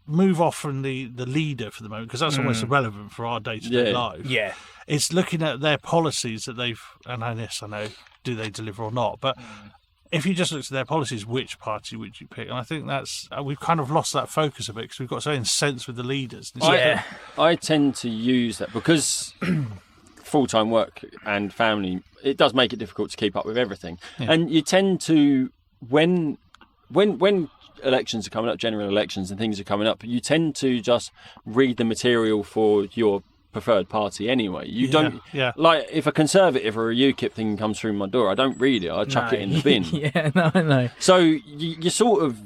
move off from the leader for the moment, because that's almost irrelevant for our day-to-day life. Yeah, it's looking at their policies that they've, and I know, do they deliver or not, but. If you just looked at their policies, which party would you pick? And I think that's we've kind of lost that focus a bit because we've got so incensed with the leaders. I tend to use that because full-time work and family, it does make it difficult to keep up with everything. Yeah. And you tend to, when elections are coming up, general elections and things are coming up, you tend to just read the material for your preferred party anyway. You don't like if a Conservative or a UKIP thing comes through my door, I don't read it. I chuck it in the bin. I know. So you're sort of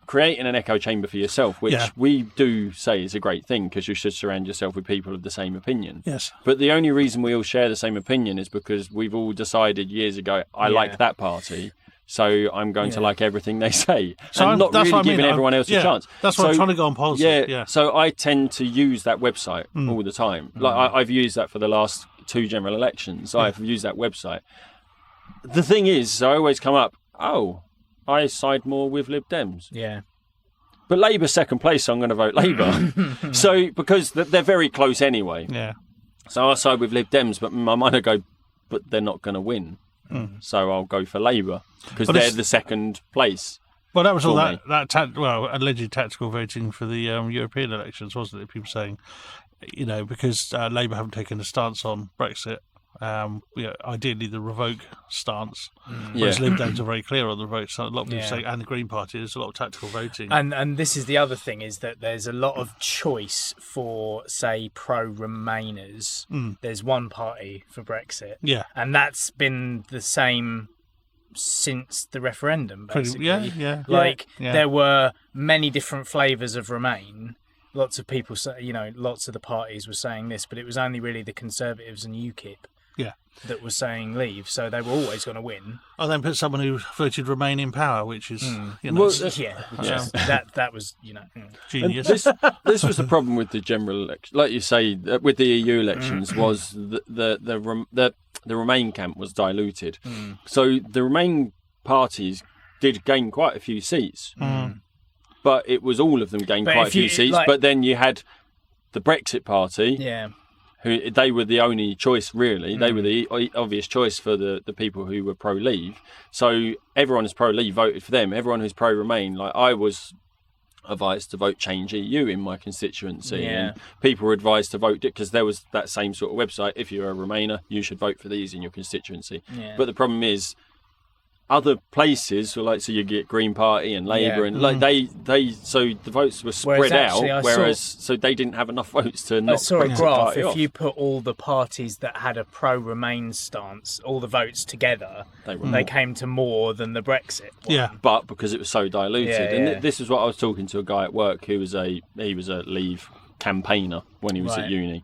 creating an echo chamber for yourself, which we do say is a great thing because you should surround yourself with people of the same opinion. Yes. But the only reason we all share the same opinion is because we've all decided years ago, I like that party. So I'm going to like everything they say. So I'm not really giving everyone else a chance. That's why I'm trying to go on policy. Yeah. So I tend to use that website all the time. Like I've used that for the last 2 general elections. I've used that website. The thing is, I always come up, I side more with Lib Dems. Yeah. But Labour's second place, so I'm going to vote Labour. So because they're very close anyway. Yeah. So I side with Lib Dems, but my mind will go, but they're not going to win. So I'll go for Labour because they're the second place. Well, that was all alleged tactical voting for the European elections, wasn't it? People saying, because Labour haven't taken a stance on Brexit, ideally the revoke stance. Whereas Lib Dems are very clear on the revoke stance. A lot of people say, and the Green Party, there's a lot of tactical voting. And this is the other thing, is that there's a lot of choice for, say, pro-Remainers. There's one party for Brexit. Yeah. And that's been the same since the referendum, basically. There were many different flavours of Remain. Lots of people say, lots of the parties were saying this, but it was only really the Conservatives and UKIP that were saying leave, so they were always going to win. I then put someone who voted Remain in power, which is, that was, genius. This was the problem with the general election, like you say, with the EU elections, was the Remain camp was diluted. So the Remain parties did gain quite a few seats. But it was all of them gained quite a few seats. But then you had the Brexit Party, who they were the only choice, really. They were the obvious choice for the people who were pro-Leave. So everyone who's pro-Leave voted for them. Everyone who's pro-Remain, like I was advised to vote Change EU in my constituency. And people were advised to vote because there was that same sort of website. If you're a Remainer, you should vote for these in your constituency. But the problem is, other places, so you get Green Party and Labour, and so the votes were spread out. So they didn't have enough votes to not. I saw a Brexit graph. Party If off. you put all the parties that had a pro-Remain stance, all the votes together, they came to more than the Brexit one. Yeah, but because it was so diluted, this is what I was talking to a guy at work who was he was a Leave campaigner when he was at uni.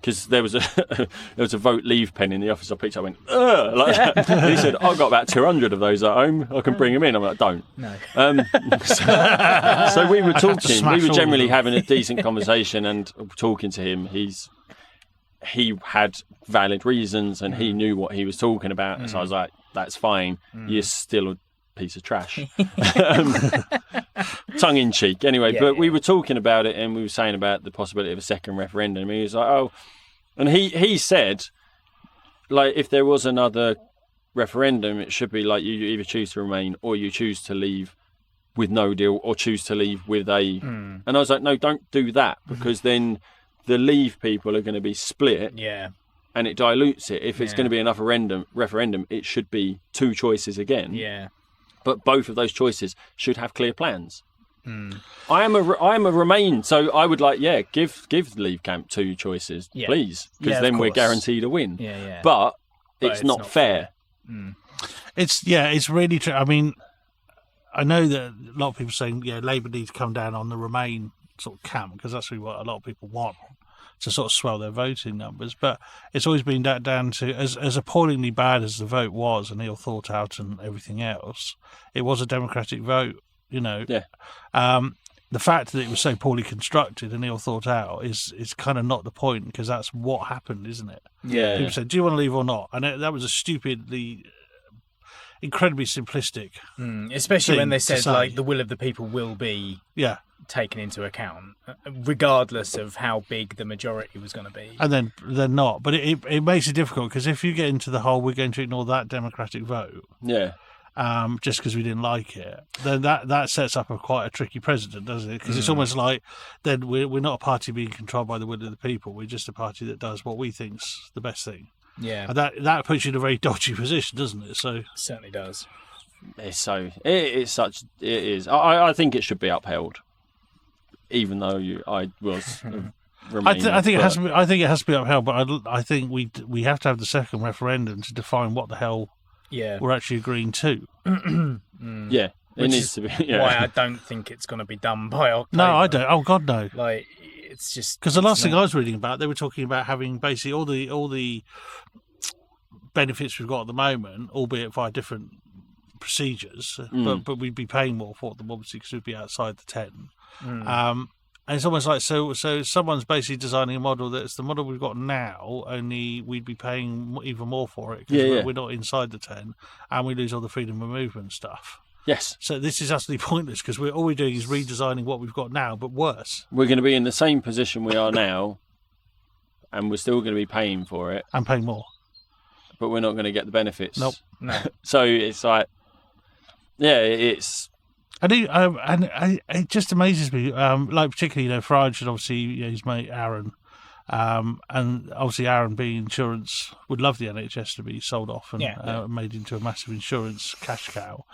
because there was a vote leave pen in the office. I picked up and went, ugh, like that. He said, I've got about 200 of those at home. I can bring them in. I'm like, don't. No. So we were talking. We were generally all of having a decent conversation and talking to him. He had valid reasons and he knew what he was talking about. So I was like, that's fine. You're still a piece of trash. Tongue in cheek. Anyway, we were talking about it and we were saying about the possibility of a second referendum. He was like, oh, and he said, like, if there was another referendum, it should be like you either choose to remain or you choose to leave with no deal or choose to leave with a... And I was like, no, don't do that, because then the leave people are going to be split. Yeah. And it dilutes it. If it's going to be another referendum, it should be two choices again. Yeah. But both of those choices should have clear plans. I am a Remain, so I would like, give the Leave camp two choices, please, because then we're guaranteed a win. Yeah. But it's not fair. It's really true. I mean, I know that a lot of people are saying, Labour need to come down on the Remain sort of camp, because that's really what a lot of people want, to sort of swell their voting numbers. But it's always been down to, as appallingly bad as the vote was and ill thought out and everything else, it was a democratic vote, Yeah. The fact that it was so poorly constructed and ill thought out is kind of not the point, because that's what happened, isn't it? Yeah. People said, do you want to leave or not? And that was a stupidly, incredibly simplistic especially when they to said, say. like, the will of the people will be taken into account, regardless of how big the majority was going to be. And then they're not. But it makes it difficult, because if you get into the whole, we're going to ignore that democratic vote, just because we didn't like it, then that sets up quite a tricky precedent, doesn't it? Because it's almost like, then we're not a party being controlled by the will of the people. We're just a party that does what we think's the best thing. Yeah. And that puts you in a very dodgy position, doesn't it? So It certainly does. It is. I think it should be upheld, even though I was. I think it has to be. I think it has to be upheld. But I think we have to have the second referendum to define what the hell we're actually agreeing to. Yeah, it needs to be. Yeah. Why I don't think it's going to be done by October. No, I don't. Oh God, no. Like, it's just Because the last thing I was reading about, they were talking about having basically all the benefits we've got at the moment, albeit via different procedures, but we'd be paying more for them, obviously, because we'd be outside the 10. And it's almost like, so someone's basically designing a model that's the model we've got now, only we'd be paying even more for it, because we're not inside the 10, and we lose all the freedom of movement stuff. Yes. So this is utterly pointless, because all we're doing is redesigning what we've got now, but worse. We're going to be in the same position we are now, and we're still going to be paying for it. And paying more. But we're not going to get the benefits. Nope. No. So it's like, it's... And it just amazes me, like particularly, Farage and obviously his mate Aaron, and obviously Aaron being insurance, would love the NHS to be sold off and made into a massive insurance cash cow.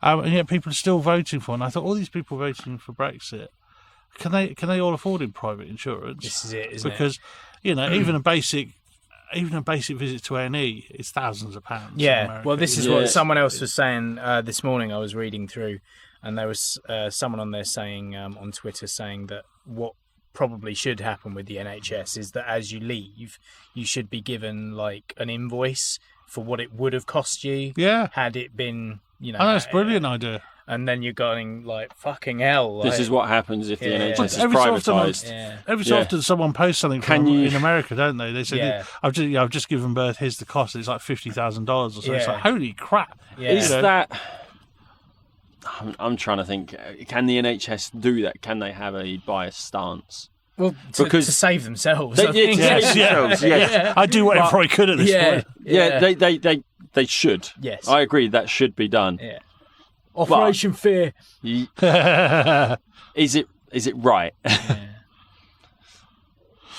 And yet people are still voting for it. And I thought, all these people voting for Brexit, can they all afford private insurance? This is it, isn't because, even a basic visit to A&E is thousands of pounds. Yeah, well, this is what someone else was saying this morning. I was reading through, and there was someone on there saying, on Twitter, saying that what probably should happen with the NHS is that as you leave, you should be given like an invoice for what it would have cost you had it been, that's a brilliant idea. And then you're going like, fucking hell. This is what happens if the NHS is privatised. Every so often someone posts something in America, don't they? They say, I've just given birth, here's the cost. It's like $50,000 or something. It's like, holy crap. Yeah. Is that... I'm trying to think. Can the NHS do that? Can they have a biased stance? Well, to save themselves. Yes. I do whatever I could at this point. Yeah, they should. Yes. I agree, that should be done. Yeah. Operation Fear. Is it right? Yeah.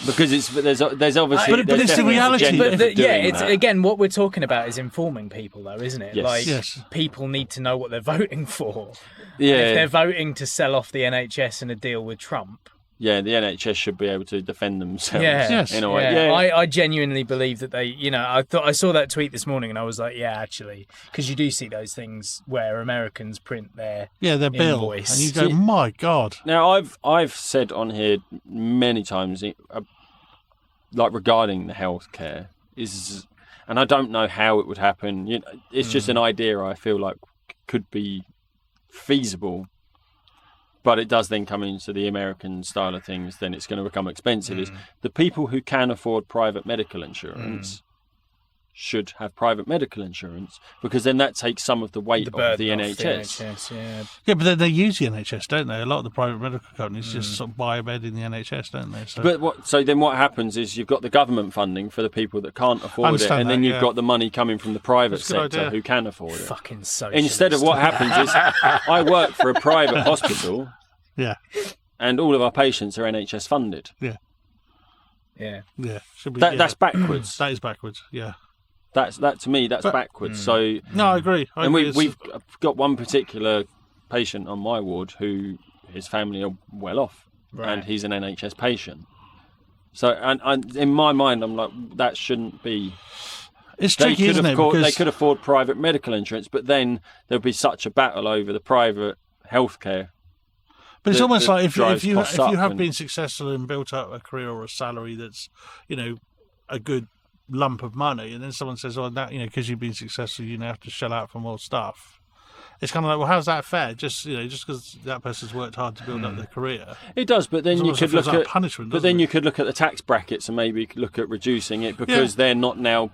Because there's obviously but it's the reality. But it's again, what we're talking about is informing people, though, isn't it? Yes. People need to know what they're voting for. Yeah. If they're voting to sell off the NHS and a deal with Trump. Yeah, the NHS should be able to defend themselves in a way. Yeah. I genuinely believe that they, I saw that tweet this morning and I was like, actually, because you do see those things where Americans print their bill, invoice. and you go, my God. Now, I've said on here many times, like regarding the healthcare is, and I don't know how it would happen. You know, it's just an idea I feel like could be feasible, but it does then come into the American style of things. Then it's going to become expensive. Is the people who can afford private medical insurance should have private medical insurance, because then that takes some of the weight off the NHS. Yeah, but they use the NHS, don't they? A lot of the private medical companies just sort of buy a bed in the NHS, don't they? So then what happens is you've got the government funding for the people that can't afford it, and then you've got the money coming from the private sector who can afford it. Fucking socialist. Instead of what happens is I work for a private hospital, and all of our patients are NHS funded. Yeah. Should be, that's backwards. That is backwards. Yeah. That to me, that's backwards. So no, I agree. We've got one particular patient on my ward who his family are well off, and he's an NHS patient. So, and in my mind, I'm like, that shouldn't be. It's tricky, isn't it? They could afford private medical insurance, but then there'll be such a battle over the private healthcare. But it's almost like if you have been successful and built up a career or a salary that's, a good lump of money, and then someone says, "Oh, that because you've been successful, you now have to shell out for more stuff." It's kind of like, well, how's that fair? Just because that person's worked hard to build up their career. It does, but then you could look at punishment. But then you could look at the tax brackets and maybe look at reducing it, because they're not now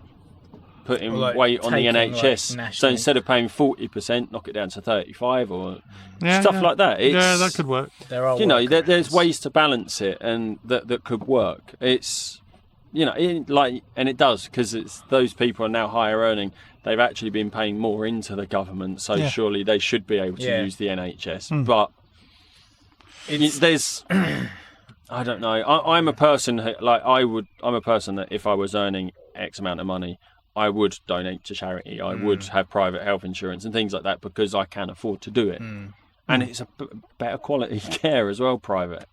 putting weight on the NHS. So instead of paying 40%, knock it down to 35 or stuff like that. That could work. There are there's ways to balance it, and that could work. It's and it does, because it's those people are now higher earning. They've actually been paying more into the government, so surely they should be able to use the NHS. But there's, I don't know. I'm a person who, I'm a person that if I was earning X amount of money, I would donate to charity. I would have private health insurance and things like that, because I can afford to do it. And it's a better quality care as well, private.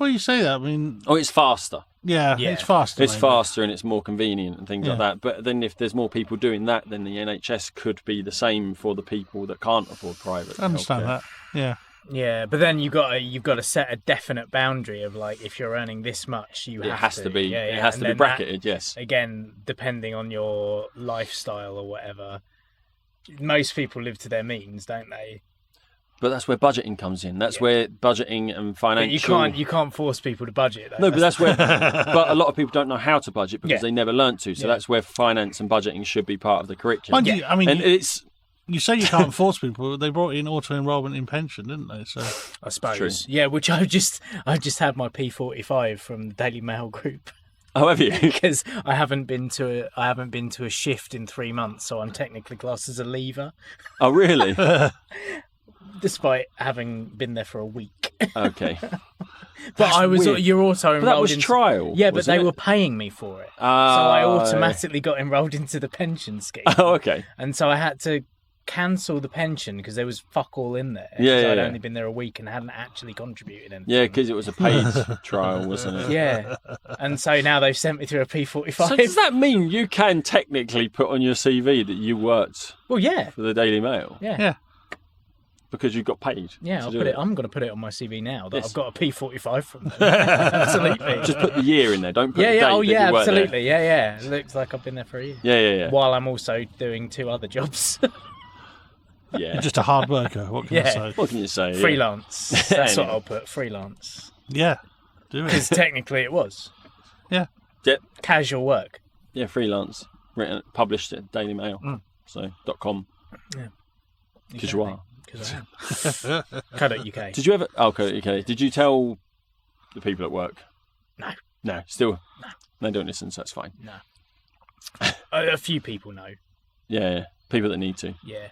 Well, you say that. I mean, it's faster. Yeah, it's faster. It's faster and it's more convenient and things like that. But then if there's more people doing that, then the NHS could be the same for the people that can't afford private. I understand that. Yeah. Yeah, but then you've got to set a definite boundary of if you're earning this much, it has to be bracketed. Yes. Again, depending on your lifestyle or whatever, most people live to their means, don't they? But that's where budgeting comes in. That's where budgeting and financial. But you can't force people to budget. Though. No, but that's where. But a lot of people don't know how to budget because they never learnt to. So that's where finance and budgeting should be part of the curriculum. I mean, you say you can't force people. They brought in auto enrolment in pension, didn't they? So I suppose. Yeah, which I just had my P45 from the Daily Mail group. Oh, have you? Because I haven't been to a shift in 3 months, so I'm technically classed as a leaver. Oh, really? Despite having been there for a week. Okay. But you're auto enrolled. But that was trial. Yeah, but they were paying me for it. So I automatically got enrolled into the pension scheme. Oh, okay. And so I had to cancel the pension because there was fuck all in there. Yeah, I'd only been there a week and hadn't actually contributed anything. Yeah, because it was a paid trial, wasn't it? Yeah. And so now they've sent me through a P45. So does that mean you can technically put on your CV that you worked for the Daily Mail? Yeah. Because you got paid. Yeah, I'm going to put it on my CV now that I've got a P45 from them. Absolutely. Just put the year in there. Don't put the date that you absolutely. There. Yeah. It looks like I've been there for a year. Yeah. While I'm also doing 2 other jobs. Yeah. You're just a hard worker. What can you say? What can you say? Freelance. That's what I'll put. Freelance. Yeah. Do it. Because technically it was. Yeah. Casual work. Yeah, freelance. Written, published at Daily Mail. So .com. Yeah. Because you are. Co.uk. Did you ever? Oh, Co.uk. Did you tell the people at work? No. Still. No. They don't listen, so that's fine. No. A few people know. Yeah. People that need to. Yeah.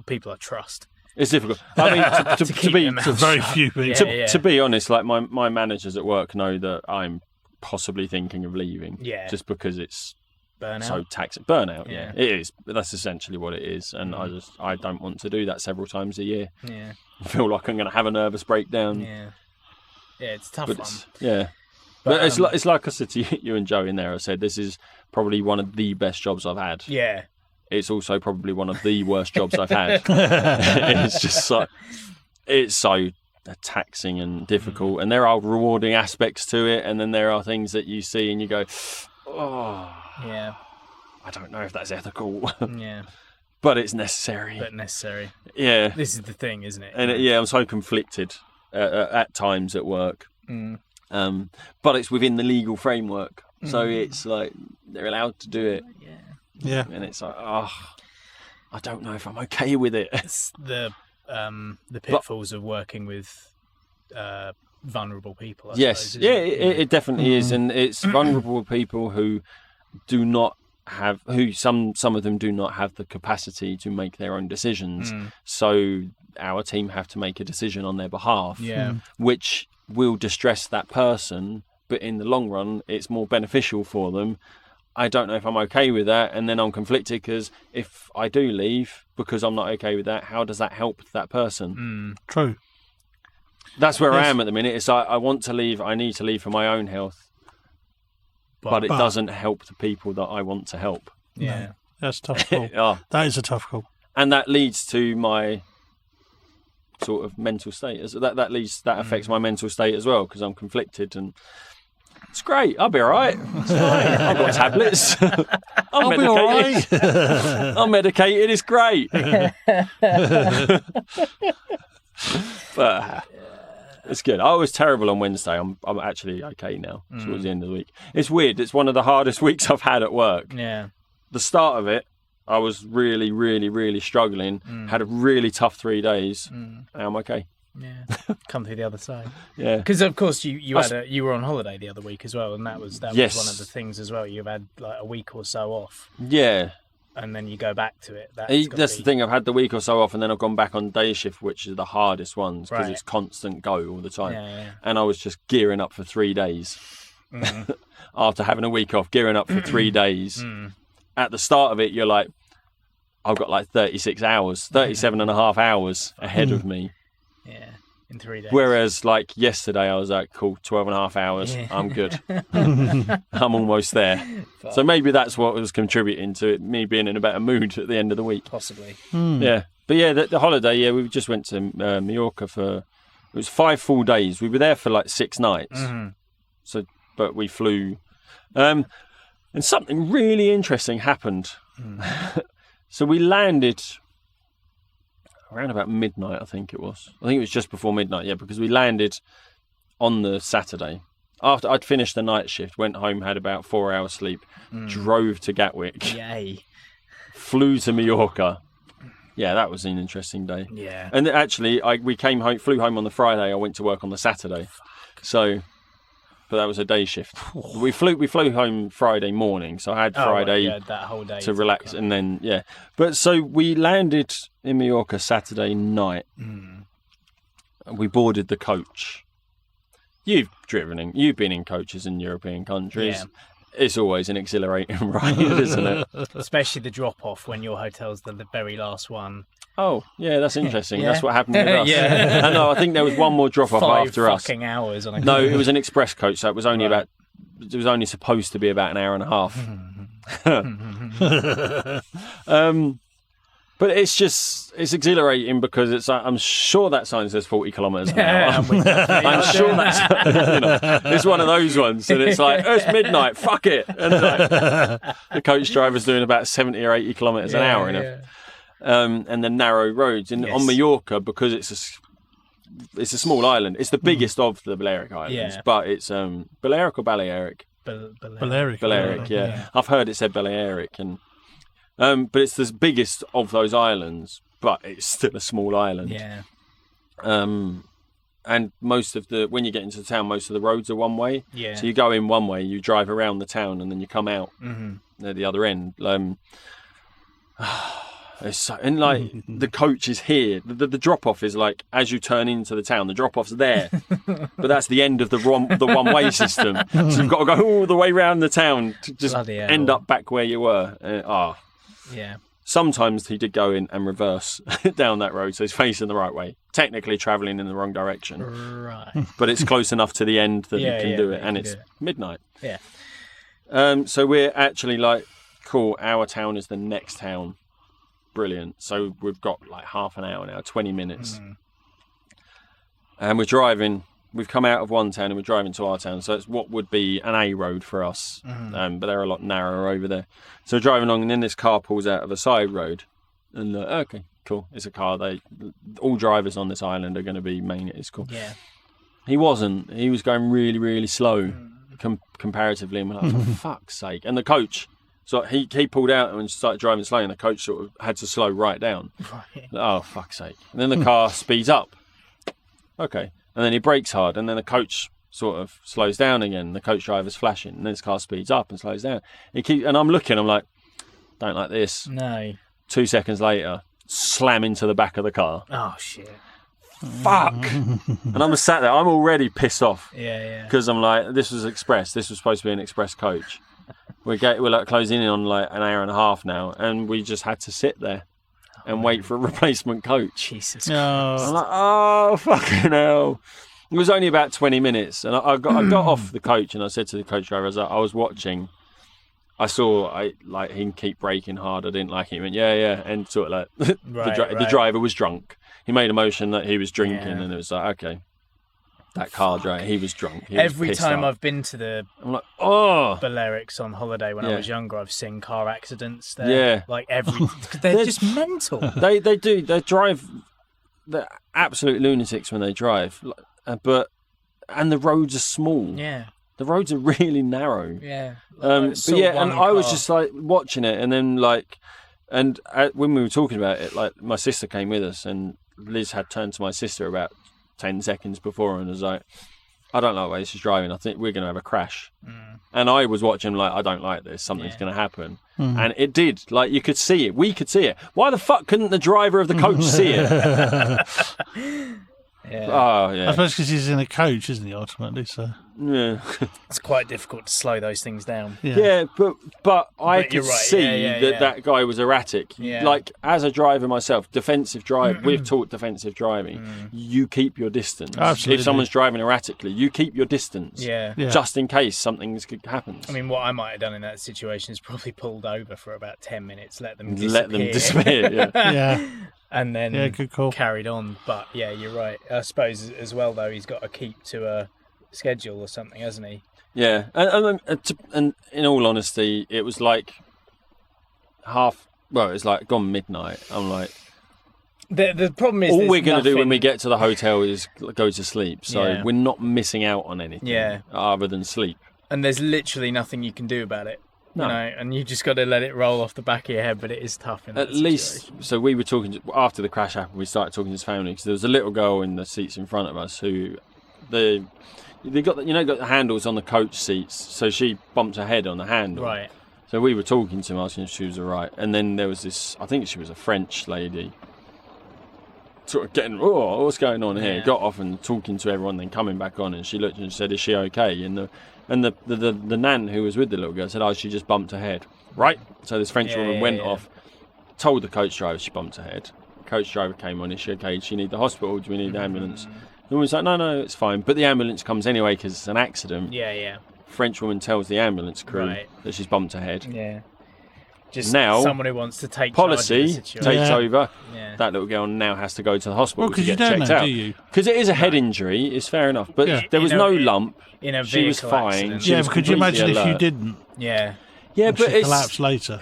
People I trust. It's difficult. I mean, to be very few people. To be honest, like my managers at work know that I'm possibly thinking of leaving. Yeah. Just because it's. Burnout. So taxing. Burnout, yeah. It is. But that's essentially what it is. And I don't want to do that several times a year. Yeah. I feel like I'm going to have a nervous breakdown. Yeah. Yeah, it's a tough one. But it's like I said to you and Joe in there. I said, this is probably one of the best jobs I've had. Yeah. It's also probably one of the worst jobs I've had. It's just it's so taxing and difficult, and there are rewarding aspects to it, and then there are things that you see and you go, oh, yeah, I don't know if that's ethical. Yeah. But it's necessary. Yeah. This is the thing, isn't it? And I'm so conflicted at times at work. But it's within the legal framework. So it's like they're allowed to do it. Yeah. And it's like, I don't know if I'm okay with it. It's the pitfalls of working with vulnerable people. I suppose, it definitely is. And it's vulnerable people who do not have, some of them do not have the capacity to make their own decisions. So our team have to make a decision on their behalf, which will distress that person, but in the long run it's more beneficial for them. I don't know if I'm okay with that, and then I'm conflicted because if I do leave because I'm not okay with that, how does that help that person? True. That's where I am at the minute. It's like I want to leave, I need to leave for my own health. But it doesn't help the people that I want to help. Yeah. No, that's a tough call. That is a tough call. And that leads to my sort of mental state. That affects my mental state as well, because I'm conflicted, and it's great. I'll be all right. It's fine. I've got tablets. I'll medicated. Be all right. I'm medicated. It's great. But it's good. I was terrible on Wednesday. I'm actually okay now towards the end of the week. It's weird. It's one of the hardest weeks I've had at work. Yeah. The start of it, I was really, really, really struggling. Had a really tough 3 days. Now I'm okay. Yeah. Come through the other side. Yeah. Because of course you were on holiday the other week as well, and that was one of the things as well. You've had like a week or so off. Yeah. And then you go back to it. That's the thing. I've had the week or so off, and then I've gone back on day shift, which is the hardest ones because it's constant go all the time. Yeah. And I was just gearing up for 3 days after having a week off, gearing up for 3 days. At the start of it, you're like, I've got like 36 hours, 37 and a half hours ahead of me. Yeah, in 3 days. Whereas like yesterday, I was like, cool, 12 and a half hours. Yeah. I'm good. I'm almost there. So maybe that's what was contributing to it, me being in a better mood at the end of the week. Possibly. Yeah. But yeah, the holiday, we just went to Mallorca it was 5 full days. We were there for like 6 nights. So, but we flew. And something really interesting happened. So we landed around about midnight, I think it was. I think it was just before midnight, because we landed on the Saturday. After I'd finished the night shift, went home, had about 4 hours sleep, drove to Gatwick. Yay. Flew to Mallorca. Yeah, that was an interesting day. Yeah. And actually, we flew home on the Friday. I went to work on the Saturday. So, but that was a day shift. We flew home Friday morning, so I had Friday that whole day to relax, and then But so we landed in Mallorca Saturday night. And we boarded the coach. You've been in coaches in European countries. Yeah. It's always an exhilarating ride, isn't it? Especially the drop off when your hotel's the very last one. Oh, yeah, that's interesting. That's what happened with us. Yeah. No, I think there was one more drop off after us. 5 fucking hours on a No, it was an express coach, so it was only only supposed to be about an hour and a half. But it's exhilarating because it's like, I'm sure that sign says 40 kilometres an hour. I'm sure that's it's one of those ones, and it's like, it's midnight, fuck it. And the coach driver's doing about 70 or 80 kilometres an hour in it. And the narrow roads on Mallorca, because it's a small island. It's the biggest of the Balearic Islands, but it's Balearic or Balearic? Balearic. Yeah. I've heard it said Balearic, and but it's the biggest of those islands, but it's still a small island. Yeah. And when you get into the town, most of the roads are one way. Yeah. So you go in one way, you drive around the town, and then you come out at the other end. The coach is here. The drop off is like as you turn into the town, the drop off's there, but that's the end of the one way system. So you've got to go all the way around the town to just end up back where you were. Yeah. Sometimes he did go in and reverse down that road, so he's facing the right way. Technically travelling in the wrong direction, right? But it's close enough to the end that you can do it, and it's midnight. Yeah. So we're actually like, cool. Our town is the next town. Brilliant. So we've got like half an hour now, 20 minutes. and we're driving. We've come out of one town and we're driving to our town, so it's what would be an A road for us, but they're a lot narrower over there. So we're driving along, and then this car pulls out of a side road, and okay, cool, it's a car. All drivers on this island are going to be it's cool. Yeah. He wasn't. He was going really, really slow comparatively, and we're like, for fuck's sake. And the coach, so he pulled out and started driving slow, and the coach sort of had to slow right down. Right. Oh, fuck's sake. And then the car speeds up. Okay. And then he brakes hard, and then the coach sort of slows down again. The coach driver's flashing, and then his car speeds up and slows down. And I'm looking, I'm like, don't like this. No. 2 seconds later, slam into the back of the car. Oh, shit. Fuck. And I'm sat there, I'm already pissed off. Yeah. Because I'm like, this was express. This was supposed to be an express coach. We're like closing in on like an hour and a half now, and we just had to sit there and wait for a replacement coach. Jesus Christ. I'm like, oh, fucking hell. It was only about 20 minutes, and I got off the coach, and I said to the coach driver, I was watching, I saw him keep braking hard. I didn't like it. He went, yeah, and sort of like the driver was drunk. He made a motion that he was drinking, and it was like, okay, that car driver, he was drunk. Every time I've been to the I'm like, oh, Balearics on holiday when I was younger, I've seen car accidents there. Yeah. Like they're just mental. They drive, they're absolute lunatics when they drive, and the roads are small. Yeah. The roads are really narrow. Yeah. But yeah, and I was just like watching it, and then when we were talking about it, like my sister came with us, and Liz had turned to my sister about 10 seconds before and was like, I don't like the way this is driving. I think we're going to have a crash. And I was watching like, I don't like this. Something's going to happen. And it did. Like, you could see it. We could see it. Why the fuck couldn't the driver of the coach see it? Yeah. Oh, yeah. I suppose because he's in a coach, isn't he, ultimately? So Yeah. It's quite difficult to slow those things down. Yeah, but I could you're right. see that guy was erratic. Yeah. Like, as a driver myself, defensive drive, we've taught defensive driving. You keep your distance. Absolutely. If someone's driving erratically, you keep your distance. Yeah. Just in case something happens. I mean, what I might have done in that situation is probably pulled over for about 10 minutes, let them disappear. Yeah. yeah, and then good call. carried on. But yeah, you're right. I suppose as well, though, he's got to keep to a schedule or something, hasn't he? Yeah, and in all honesty, it was like it's like gone midnight. I'm like, the problem is all we're going to do when we get to the hotel is go to sleep. So Yeah. we're not missing out on anything other than sleep. and there's literally nothing you can do about it. No. You know, and you just got to let it roll off the back of your head, but it is tough in that At least, situation. so we were talking after the crash happened. We started talking to his family because there was a little girl in the seats in front of us who they got the handles on the coach seats, so she bumped her head on the handle. Right. So we were talking to him, asking if she was all right, and then there was this. I think she was a French lady. Sort of getting, what's going on here? Yeah. Got off and talking to everyone, then coming back on, and she looked and said, "Is she okay?" And the nan who was with the little girl said, "Oh, she just bumped her head." Right. So this French woman went off, told the coach driver she bumped her head. Coach driver came on. Is she okay? Does she need the hospital? Do we need the ambulance? The woman's like, no, it's fine. But the ambulance comes anyway because it's an accident. Yeah. French woman tells the ambulance crew that she's bumped her head. Yeah. Just now, someone who wants to take policy charge of the situation. takes over. Yeah. That little girl now has to go to the hospital to you get don't checked know, out. do you? Because it is a head injury, it's fair enough. But there was no lump. In a She was vehicle fine. accident. She Yeah, was but could you imagine completely if you alert. didn't? Yeah. Yeah, And but she it's collapsed later.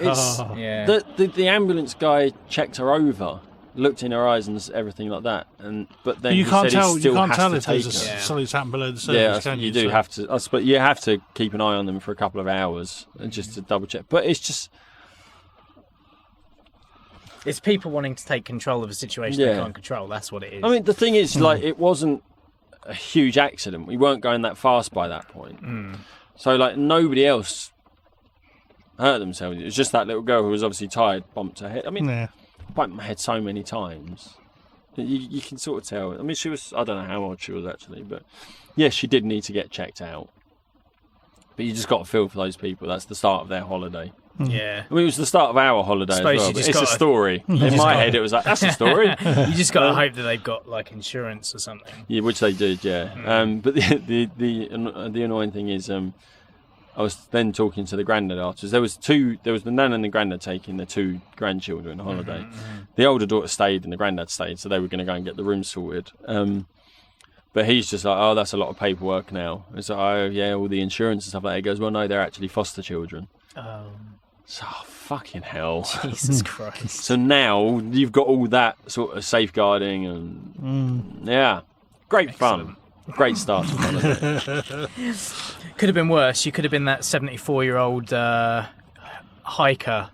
Yeah. the ambulance guy checked her over, looked in her eyes and everything like that, but then you he can't said tell. he still You can't has tell to if take there's her. something's happened below the surface. Yeah, can you do So- have to. But you have to keep an eye on them for a couple of hours just to double check. But it's just. It's people wanting to take control of a situation they can't control. That's what it is. I mean, the thing is, like, it wasn't a huge accident. We weren't going that fast by that point. So, like, nobody else hurt themselves. It was just that little girl who was obviously tired, bumped her head. I mean, Yeah. bumped my head so many times. You can sort of tell. I mean, she was, I don't know how old she was actually, but yes, she did need to get checked out. But you just got to feel for those people. That's the start of their holiday. yeah. I mean, it was the start of our holiday as Suppose well, you but just it's a gotta- story. In my head, it was like, that's a story. You just got to hope that they've got like insurance or something. Yeah, which they did, yeah. But the annoying thing is, I was then talking to the granddad afterwards. There was the nan and the granddad taking the two grandchildren on holiday. The older daughter stayed and the granddad stayed, so they were going to go and get the room sorted. But But he's just like, oh, that's a lot of paperwork now. It's like, oh, yeah, all the insurance and stuff like that. He goes, well, no, they're actually foster children. So, fucking hell. Jesus Christ. So now you've got all that sort of safeguarding and, yeah, great fun. Great start to fun. Could have been worse. You could have been that 74-year-old hiker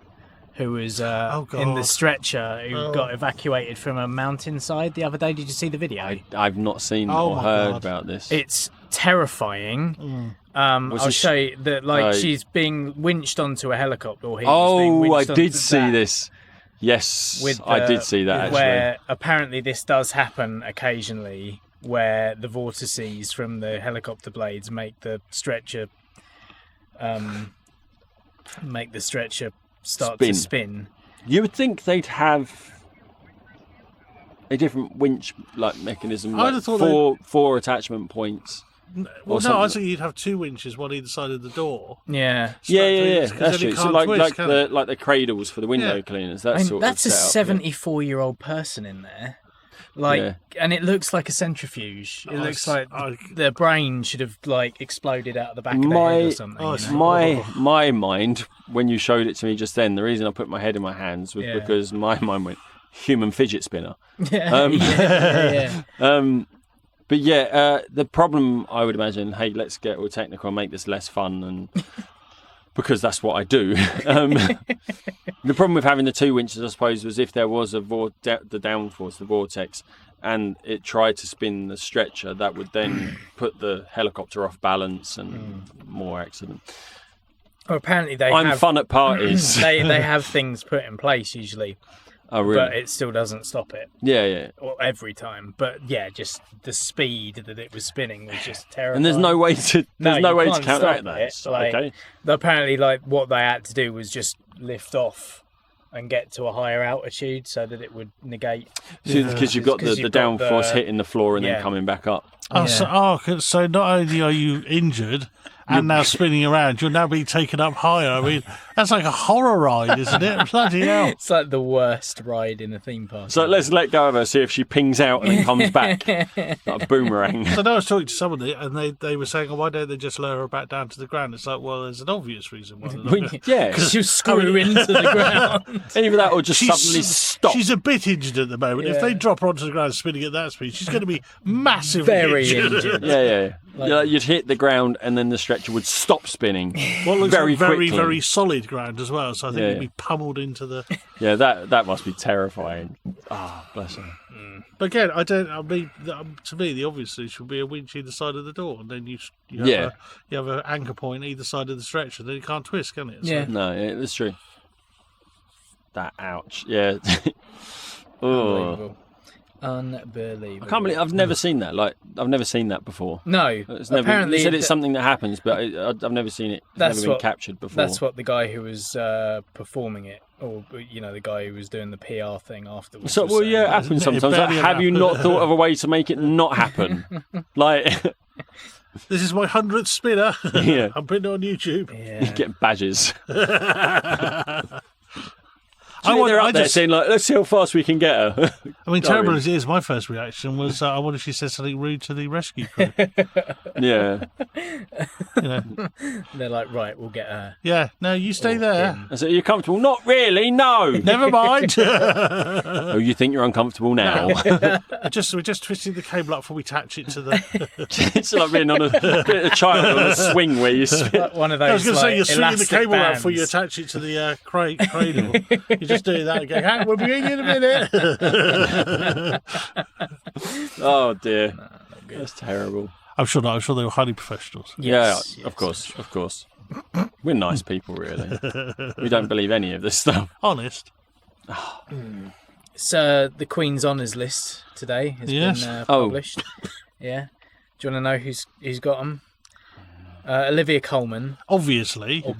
who was in the stretcher who got evacuated from a mountainside the other day. Did you see the video? I've not seen or heard about this. It's terrifying. I'll show you that. She's being winched onto a helicopter. Or I did see this. Yes, I did see that. Actually, where apparently this does happen occasionally, where the vortices from the helicopter blades make the stretcher start to spin. You would think they'd have a different winch mechanism, four attachment points. Well, no, I think you'd have 2 winches, one either side of the door. Yeah. Yeah. That's true. So like the cradles for the window cleaners. That's a 74-year-old person in there. And it looks like a centrifuge. It looks like their brain should have exploded out of the back of their head or something. My mind, when you showed it to me just then, the reason I put my head in my hands was because my mind went human fidget spinner. But the problem I would imagine, hey, let's get all technical and make this less fun, and because that's what I do. The problem with having the 2 winches, I suppose, was if there was the downforce, the vortex, and it tried to spin the stretcher, that would then put the helicopter off balance and more accident. Well, apparently I'm fun at parties. they have things put in place usually. Oh, really? But it still doesn't stop it. Yeah. Or every time. But yeah, just the speed that it was spinning was just terrible. And there's no way to counteract that. Okay. Apparently, what they had to do was just lift off and get to a higher altitude so that it would negate. Because you've got the downforce hitting the floor and then coming back up. So not only are you injured and now spinning around, you'll now be taken up higher. I mean, that's like a horror ride, isn't it? Bloody hell. It's like the worst ride in a theme park. So let's let go of her, see if she pings out and then comes back. Like a boomerang. So I was talking to somebody and they were saying, why don't they just lower her back down to the ground? It's like, well, there's an obvious reason why. Because she'll screw into the ground. Either that or just suddenly stop. She's a bit injured at the moment. If they drop her onto the ground spinning at that speed, she's going to be massively injured. Yeah. You'd hit the ground and then the stretcher would stop spinning. Well, it looks very quickly. Very solid ground as well, so I think it'd be pummeled into the... Yeah, that must be terrifying. Bless her. But again, to me, the obvious solution would be a winch either side of the door, and then you have an anchor point either side of the stretcher, then it can't twist, can it? Yeah. No, that's true. Ouch. Yeah. Unbelievable. I can't believe I've never seen that. I've never seen that before. No, apparently you said it's something that happens, but I've never seen it. It's never been captured before. That's what the guy who was performing it, or the guy who was doing the PR thing afterwards. So, it happens sometimes. Have you not thought of a way to make it not happen? This is my 100th spinner. Yeah, I'm putting it on YouTube. Yeah. You get badges. They're up there saying, let's see how fast we can get her. I mean, terrible as it is, my first reaction was, I wonder if she said something rude to the rescue crew. Yeah. They're like, right, we'll get her. Yeah, no, you stay there. I said, are you comfortable? Not really, no. Never mind. Oh, you think you're uncomfortable now? We're just twisting the cable up before we attach it to the... It's like being on a child on a swing where you spin. Like one of those, I was going to say, you're swinging the cable bands up before you attach it to the cradle. You just do that and go, hey, we'll be in a minute. Oh, dear. No, that's terrible. I'm sure not. I'm sure they were highly professionals. Yes, of course. We're nice people, really. We don't believe any of this stuff. Honest. So the Queen's Honours list today has been published. Yeah. Do you want to know who's got them? Olivia Colman. Obviously. I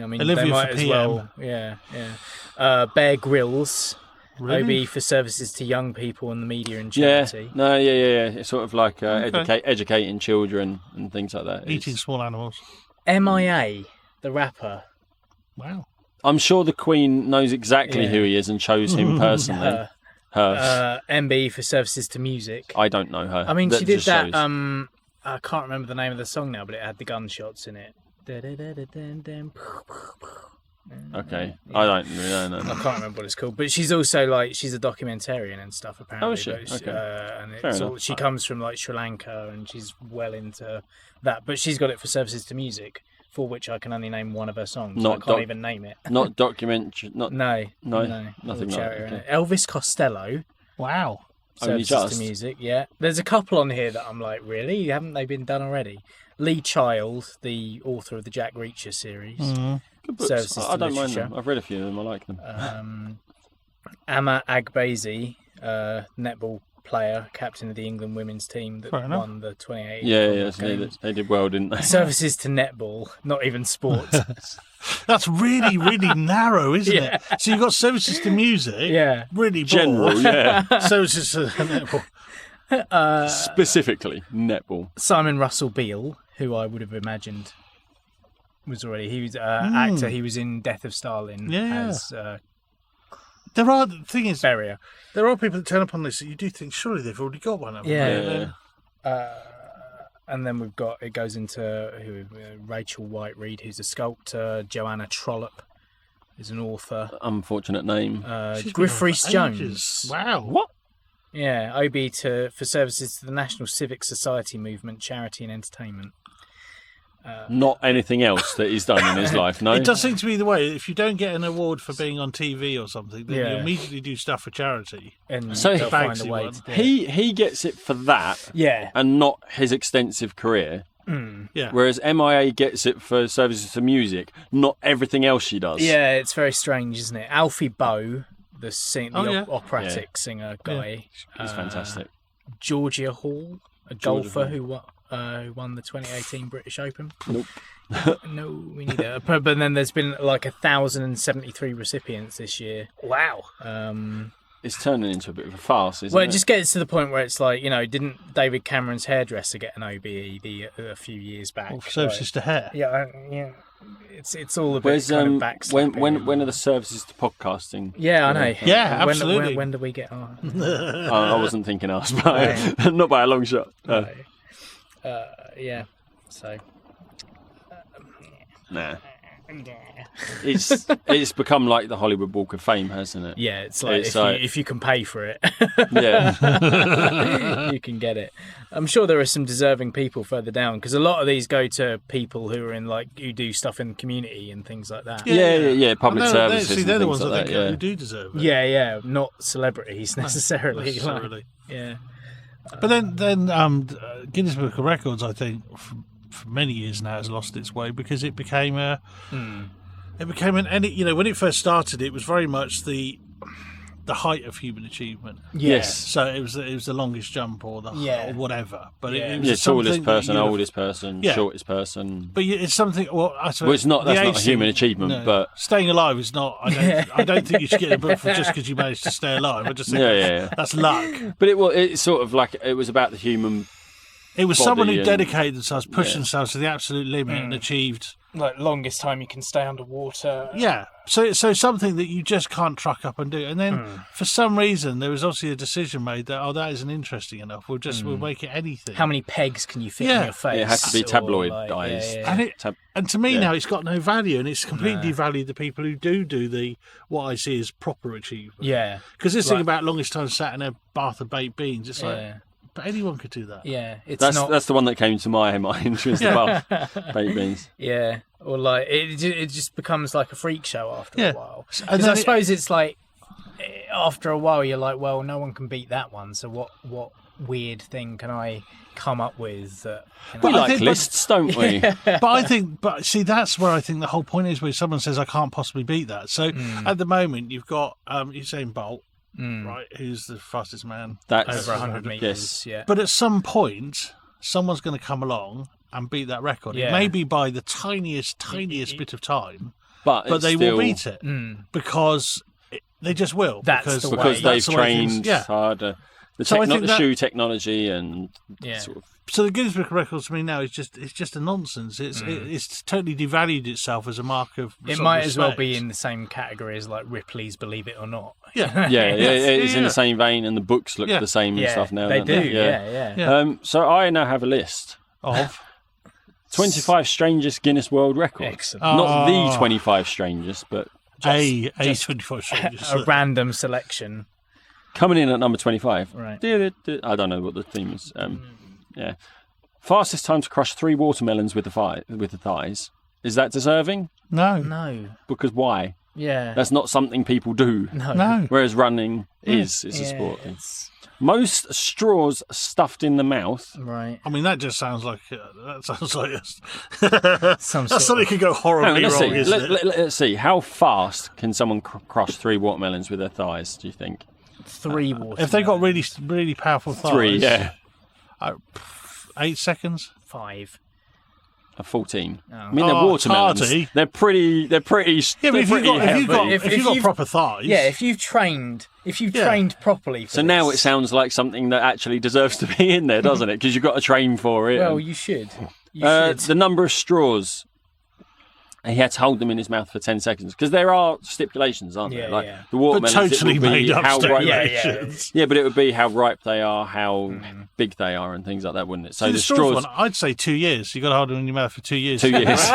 mean, Olivia they might for as PM. well. Yeah. Bear Grylls. Really? OB for services to young people and the media and charity. Yeah. It's sort of like educating children and things like that. Eating small animals. MIA, the rapper. Wow. I'm sure the Queen knows exactly who he is and chose him personally. Her. MB for Services to Music. I don't know her. I mean, she did just that. shows. I can't remember the name of the song now, but it had the gunshots in it. Okay, I don't know. I can't remember what it's called, but she's also like she's a documentarian and stuff apparently. Oh, is she? Okay. And Fair it's enough. she comes from like Sri Lanka and she's well into that. But she's got it for Services to Music, for which I can only name one of her songs. I can't even name it. Not documentary. Not No, nothing like charity that. in it. Elvis Costello. Wow. Only Services just to Music, yeah. There's a couple on here that I'm like, really? Haven't they been done already? Lee Child, the author of the Jack Reacher series. Good books. Services I to don't mind Literature. them. I've read a few of them. I like them. Amma Agbazy, netball player, captain of the England women's team that Fair enough. won the 2018 Yeah, Games. they did well, didn't they? Services to netball, not even sports. That's really, really narrow, isn't Yeah. it? So you've got Services to Music. Yeah. Really General, broad. yeah. Services to netball. Specifically, netball. Simon Russell Beale, who I would have imagined was already, he was actor, he was in Death of Stalin Yeah. as There are, the thing is, Beria. there are people that turn up on this that you do think, surely they've already got one of them. Yeah. Yeah. And then it goes into Rachel White-Reed, who's a sculptor, Joanna Trollope is an author, Unfortunate name. She's Griff been on Rhys for Jones. ages. Wow. What? Yeah, OB for services to the National Civic Society Movement, Charity and Entertainment. Not anything else that he's done in his life, no? It does seem to be the way. If you don't get an award for being on TV or something, then Yeah. you immediately do stuff for charity. And So they'll find a Banksy way one. to do it. He gets it for that Yeah. and not his extensive career. Yeah. Whereas MIA gets it for Services to Music, not everything else she does. Yeah, it's very strange, isn't it? Alfie Bowe, the yeah. operatic singer guy. He's fantastic. Georgia Hall, a Georgia golfer Hall. who won the 2018 British Open. Nope. No, we need it. But then there's been like 1,073 recipients this year. Wow. It's turning into a bit of a farce, isn't Well, it? it just gets to the point where it's like, didn't David Cameron's hairdresser get an OBE a few years back? Or for Services to Hair. Yeah, yeah. It's all a bit Where's kind of backslapping. when are the services to podcasting? Yeah, I know. Yeah, When- absolutely. When do we get on? I wasn't thinking us, but not by a long shot. Yeah. So. Nah. It's become like the Hollywood Walk of Fame, hasn't it? Yeah, it's like It's if you can pay for it, Yeah. you can get it. I'm sure there are some deserving people further down because a lot of these go to people who are who do stuff in the community and things like that. Yeah. Public services. See, and they're the things ones like that that, who do deserve it. Yeah, not celebrities necessarily. Necessarily. Yeah. But then Guinness Book of Records, I think, for many years now has lost its way because it became when it first started, it was very much the height of human achievement. Yeah. Yes. So it was the longest jump or or whatever. But it was Yeah, something tallest that person, you'd have- oldest person, Yeah. shortest person. But it's something. Well, I suppose Well, it's not. the That's not age a human thing- achievement, no. but Staying alive is not. I don't think you should get a book for just because you managed to stay alive. I just think Yeah. that's luck. But it's sort of like it was about the human. It was Body someone who and- dedicated themselves, pushed Yeah. themselves to the absolute limit, and achieved. Like longest time you can stay underwater. Yeah, so something that you just can't truck up and do, and then for some reason there was obviously a decision made that that isn't interesting enough. We'll make it anything. How many pegs can you fit Yeah. in your face? It has to be Or, tabloidised. Yeah. And to me Yeah. now it's got no value, and it's completely devalued the people who do the what I see as proper achievement. Yeah. Because this thing Like- about longest time sat in a bath of baked beans, it's like, Yeah. but anyone could do that. Yeah. It's That's not. that's the one that came to my mind was the bath baked beans. Yeah. Or like it just becomes like a freak show after Yeah. a while. And Because then I suppose it's like after a while you're like, well, no one can beat that one. So what weird thing can I come up with that? We I like think- lists, don't we? But see, that's where I think the whole point is where someone says, I can't possibly beat that. So at the moment, you've got Usain Bolt, right, who's the fastest man. That's over 100 meters. Yes. Yeah. But at some point, someone's going to come along and beat that record. Yeah. It may be by the tiniest bit of time, but but it's they still, will beat it because they just will. That's because the way. because That's they've the way trained things- yeah. harder. The shoe technology and sort of. So the Guinness Book of Records to me now is just a nonsense. It's totally devalued itself as a mark of. It might as well be in the same category as like Ripley's Believe It or Not. Yeah, it's in the same vein, and the books look the same and stuff now. They do. Yeah. So I now have a list of 25 strangest Guinness World Records. Excellent. Not the 25 strangest, but just 25 strangest. A random selection. Coming in at number 25. Right. I don't know what the theme is. Yeah. Fastest time to crush 3 watermelons with the thighs. Is that deserving? No. Because why? Yeah. That's not something people do. No. Whereas running is a sport. Most straws stuffed in the mouth. Right. I mean, that just sounds like that's something could go horribly wrong, isn't it? Let's see. How fast can someone crush 3 watermelons with their thighs, do you think? 3 watermelons. If they got really, really powerful thighs. 3, yeah. 8 seconds. 5. 14. I mean, they're watermelons. Tardy. They're pretty. Yeah, but if you've got proper thighs. Yeah, if you've trained properly. For now it sounds like something that actually deserves to be in there, doesn't it? Because you've got to train for it. Well, you should. The number of straws. He had to hold them in his mouth for 10 seconds because there are stipulations, aren't there? Like the watermelons, but totally made up stipulations. Yeah, but it would be how ripe they are, how big they are, and things like that, wouldn't it? So the straws. I'd say 2 years. You've got to hold them in your mouth for 2 years. 2 years.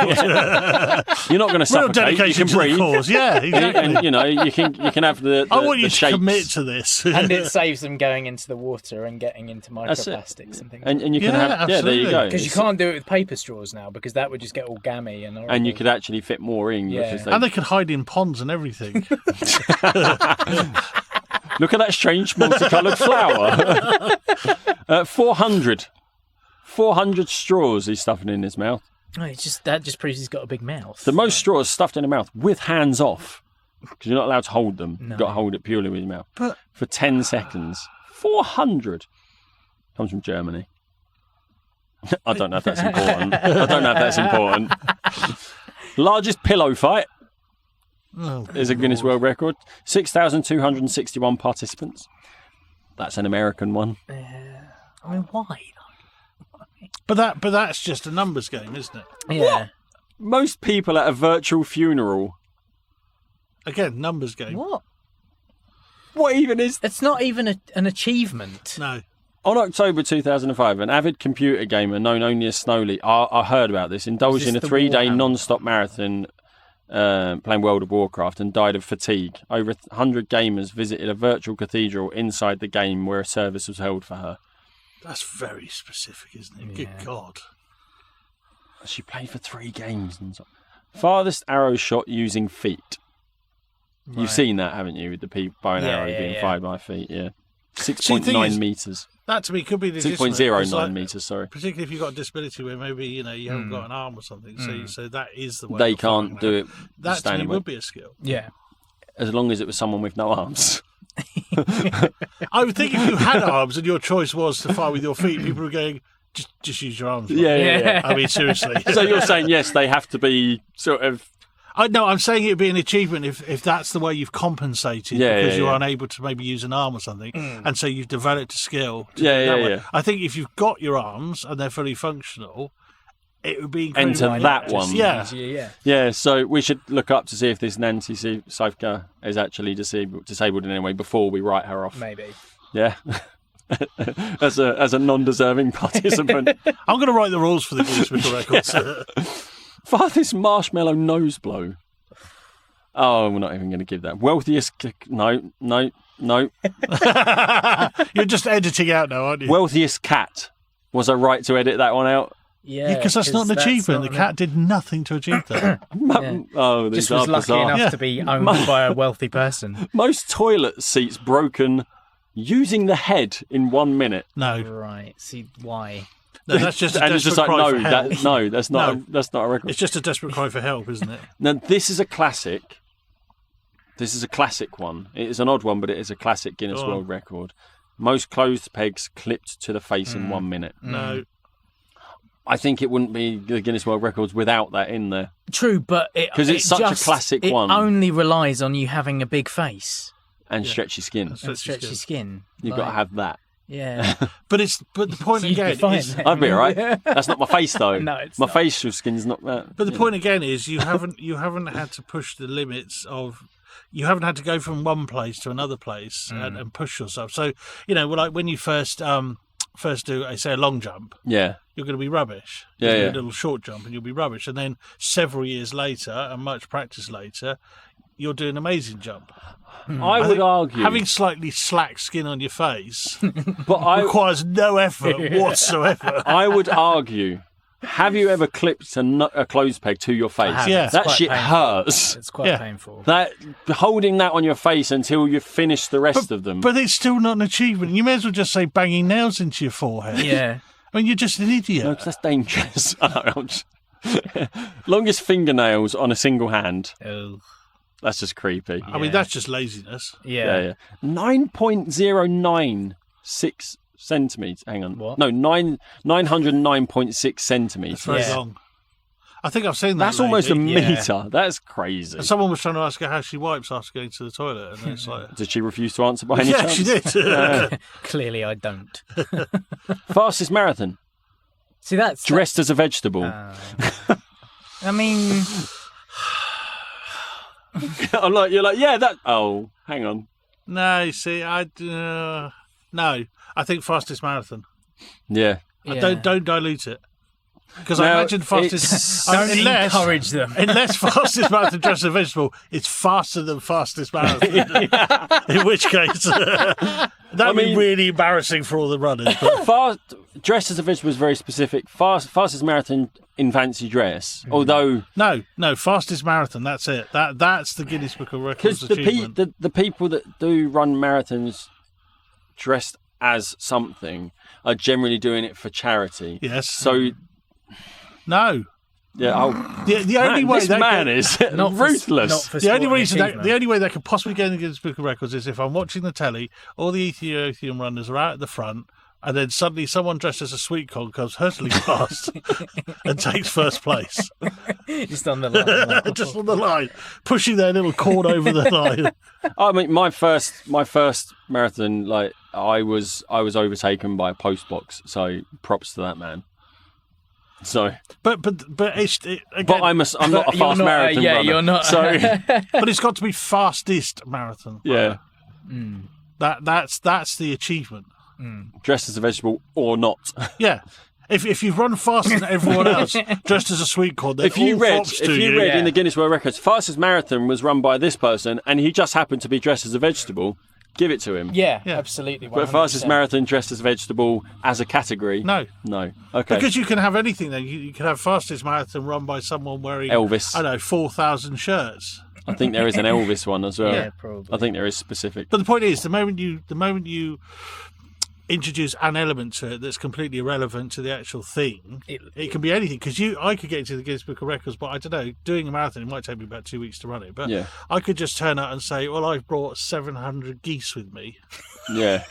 You're not going to suffocate. Real dedication you can breathe. to the cause. Yeah, exactly. And you can have the. I want you to shapes. commit to this. And it saves them going into the water and getting into microplastics and things. And you can have. Absolutely. Yeah, there you go. Because you can't do it with paper straws now because that would just get all gammy and. And you could actually fit more in. Yeah. And they could hide in ponds and everything. Look at that strange multicoloured flower. 400 straws he's stuffing in his mouth. Oh, that just proves he's got a big mouth. The most straws stuffed in a mouth with hands off. Because you're not allowed to hold them. No. You've got to hold it purely with your mouth. But for 10 seconds. 400. Comes from Germany. I don't know if that's important. Largest pillow fight is a Guinness World Record. 6,261 participants. That's an American one. I mean, why? But that's just a numbers game, isn't it? Yeah. What? Most people at a virtual funeral. Again, numbers game. What even is? It's not even an achievement. No. On October 2005, an avid computer gamer known only as Snowly, I heard about this, indulged in a 3-day non-stop marathon playing World of Warcraft and died of fatigue. Over 100 gamers visited a virtual cathedral inside the game where a service was held for her. That's very specific, isn't it? Yeah. Good God. She played for 3 games. Farthest arrow shot using feet. Right. You've seen that, haven't you, with the bow and arrow being fired by feet, 6.9 metres. That to me could be legitimate. 6.09 metres, sorry. Particularly if you've got a disability where maybe you haven't got an arm or something. So that is the way. They can't do it. That to me would be a skill. Yeah. As long as it was someone with no arms. I would think if you had arms and your choice was to fire with your feet, people were going, just use your arms. Right? Yeah. I mean, seriously. So you're saying, yes, they have to be sort of... I'm saying it would be an achievement if that's the way you've compensated because you're unable to maybe use an arm or something, and so you've developed a skill. Yeah. I think if you've got your arms and they're fully functional, it would be incredible. Enter that one. Yeah. So we should look up to see if this Nancy Sivka is actually disabled in any way before we write her off. Maybe. Yeah. as a non-deserving participant. I'm going to write the rules for the Guinness Book of Records. Farthest marshmallow nose blow. Oh, we're not even going to give that. Wealthiest... No. You're just editing out now, aren't you? Wealthiest cat. Was I right to edit that one out? Yeah, because that's not an achievement. The cat did nothing to achieve that. Oh, just was lucky enough to be owned by a wealthy person. Most toilet seats broken using the head in 1 minute. No. Right. See, why? No, that's just a desperate cry for help. That's not a record. It's just a desperate cry for help, isn't it? Now, this is a classic. This is a classic one. It is an odd one, but it is a classic Guinness World Record. Most clothes pegs clipped to the face in 1 minute. No. I think it wouldn't be the Guinness World Records without that in there. True, but because it's such a classic one. It only relies on you having a big face and stretchy skin. Stretchy skin. You've got to have that. Yeah. But the point You'd be again fine is, then. I'd be all right. That's not my face though. No, it's my not. facial skin's not that. But the point again is you haven't had to push the limits of. You haven't had to go from one place to another place and push yourself. So like when you first do a long jump, Yeah. you're going to be rubbish. Yeah, You do yeah. a little short jump and you'll be rubbish. And then several years later and much practice later, you'll do an amazing jump. I would think argue. having slightly slack skin on your face but I requires no effort whatsoever. I would argue. Have you ever clipped a clothes peg to your face? have. Yeah. It's That quite shit painful. hurts. It's quite Yeah. painful. That holding that on your face until you finish the rest of them. But it's still not an achievement. You may as well just say banging nails into your forehead. Yeah. I mean, you're just an idiot. No, 'cause that's dangerous. I know, I'm just- Longest fingernails on a single hand. Oh. That's just creepy. I mean, that's just laziness. Yeah. 9.096 centimetres. Hang on. What? No, 909.6 It's centimetres. very Yeah. long. I think I've seen that. That's almost a lady. Yeah. metre. That's crazy. And someone was trying to ask her how she wipes after going to the toilet, and it's like, Did she refuse to answer by any yeah, chance? she did. Clearly, I don't. Fastest marathon. See, that's Dressed as a vegetable. I mean, I'm like, you're like, yeah, that. Oh, hang on. No, see, no. I think fastest marathon. Yeah. yeah. Don't dilute it. Because I Now, imagine fastest. Don't unless, encourage them. unless fastest marathon dressed as a vegetable, it's faster than fastest marathon. In which case, that'd be mean- really embarrassing for all the runners. But Dressed as a vegetable is very specific. Fastest marathon in fancy dress. Although, no, fastest marathon. That's it. That's the Guinness Book of because Records achievement. the people that do run marathons dressed as something are generally doing it for charity. Yes. So, No. yeah. Oh, The only man, way this that man could- is Not for- ruthless. not for the only sporting reason achievement. the only way that could possibly get in the Guinness Book of Records is if I'm watching the telly, all the Ethiopian runners are out at the front, and then suddenly someone dressed as a sweet corn comes hurtling past and takes first place, Just on the line. just on the line, pushing their little corn over the line. I mean, my first marathon, like I was overtaken by a post box. So props to that man. So, But it's again, but I'm not a You're fast not, marathon yeah, runner. you're not. So, but it's got to be fastest marathon. yeah, That's the achievement. dressed as a vegetable or not. Yeah. If you've run faster than everyone else, dressed as a sweet corn, then If you all read props to you. Yeah. in the Guinness World Records, fastest marathon was run by this person, and he just happened to be dressed as a vegetable, give it to him. Yeah, absolutely. 100%. But fastest marathon dressed as a vegetable as a category, No. Okay. Because you can have anything then. You can have fastest marathon run by someone wearing Elvis. I don't know, 4,000 shirts. I think there is an Elvis one as well. Yeah, probably. I think there is specific. But the point is, the moment you introduce an element to it that's completely irrelevant to the actual thing, it can be anything. Because I could get into the Guinness Book of Records, but I don't know, doing a marathon, it might take me about 2 weeks to run it. But Yeah. I could just turn out and say, well, I've brought 700 geese with me. Yeah.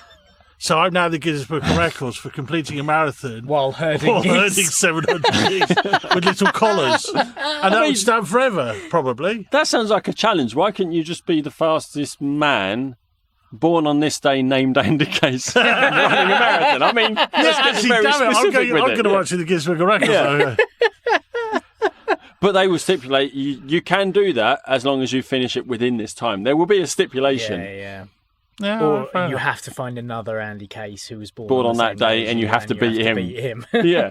So I'm now the Guinness Book of Records for completing a marathon While herding while herding geese. 700 geese with little collars. And that would stand forever, probably. That sounds like a challenge. Why couldn't you just be the fastest man born on this day named Ande Case running a marathon? I mean, let's get Actually, very damn it, I'm specific going with to it. watch the Guinness Book of Records. Yeah. though. But they will stipulate you can do that as long as you finish it within this time. There will be a stipulation. Yeah. Yeah, Or fair you enough. have to find another Andy Case who was born On the that same day, as and you have to beat him. Yeah.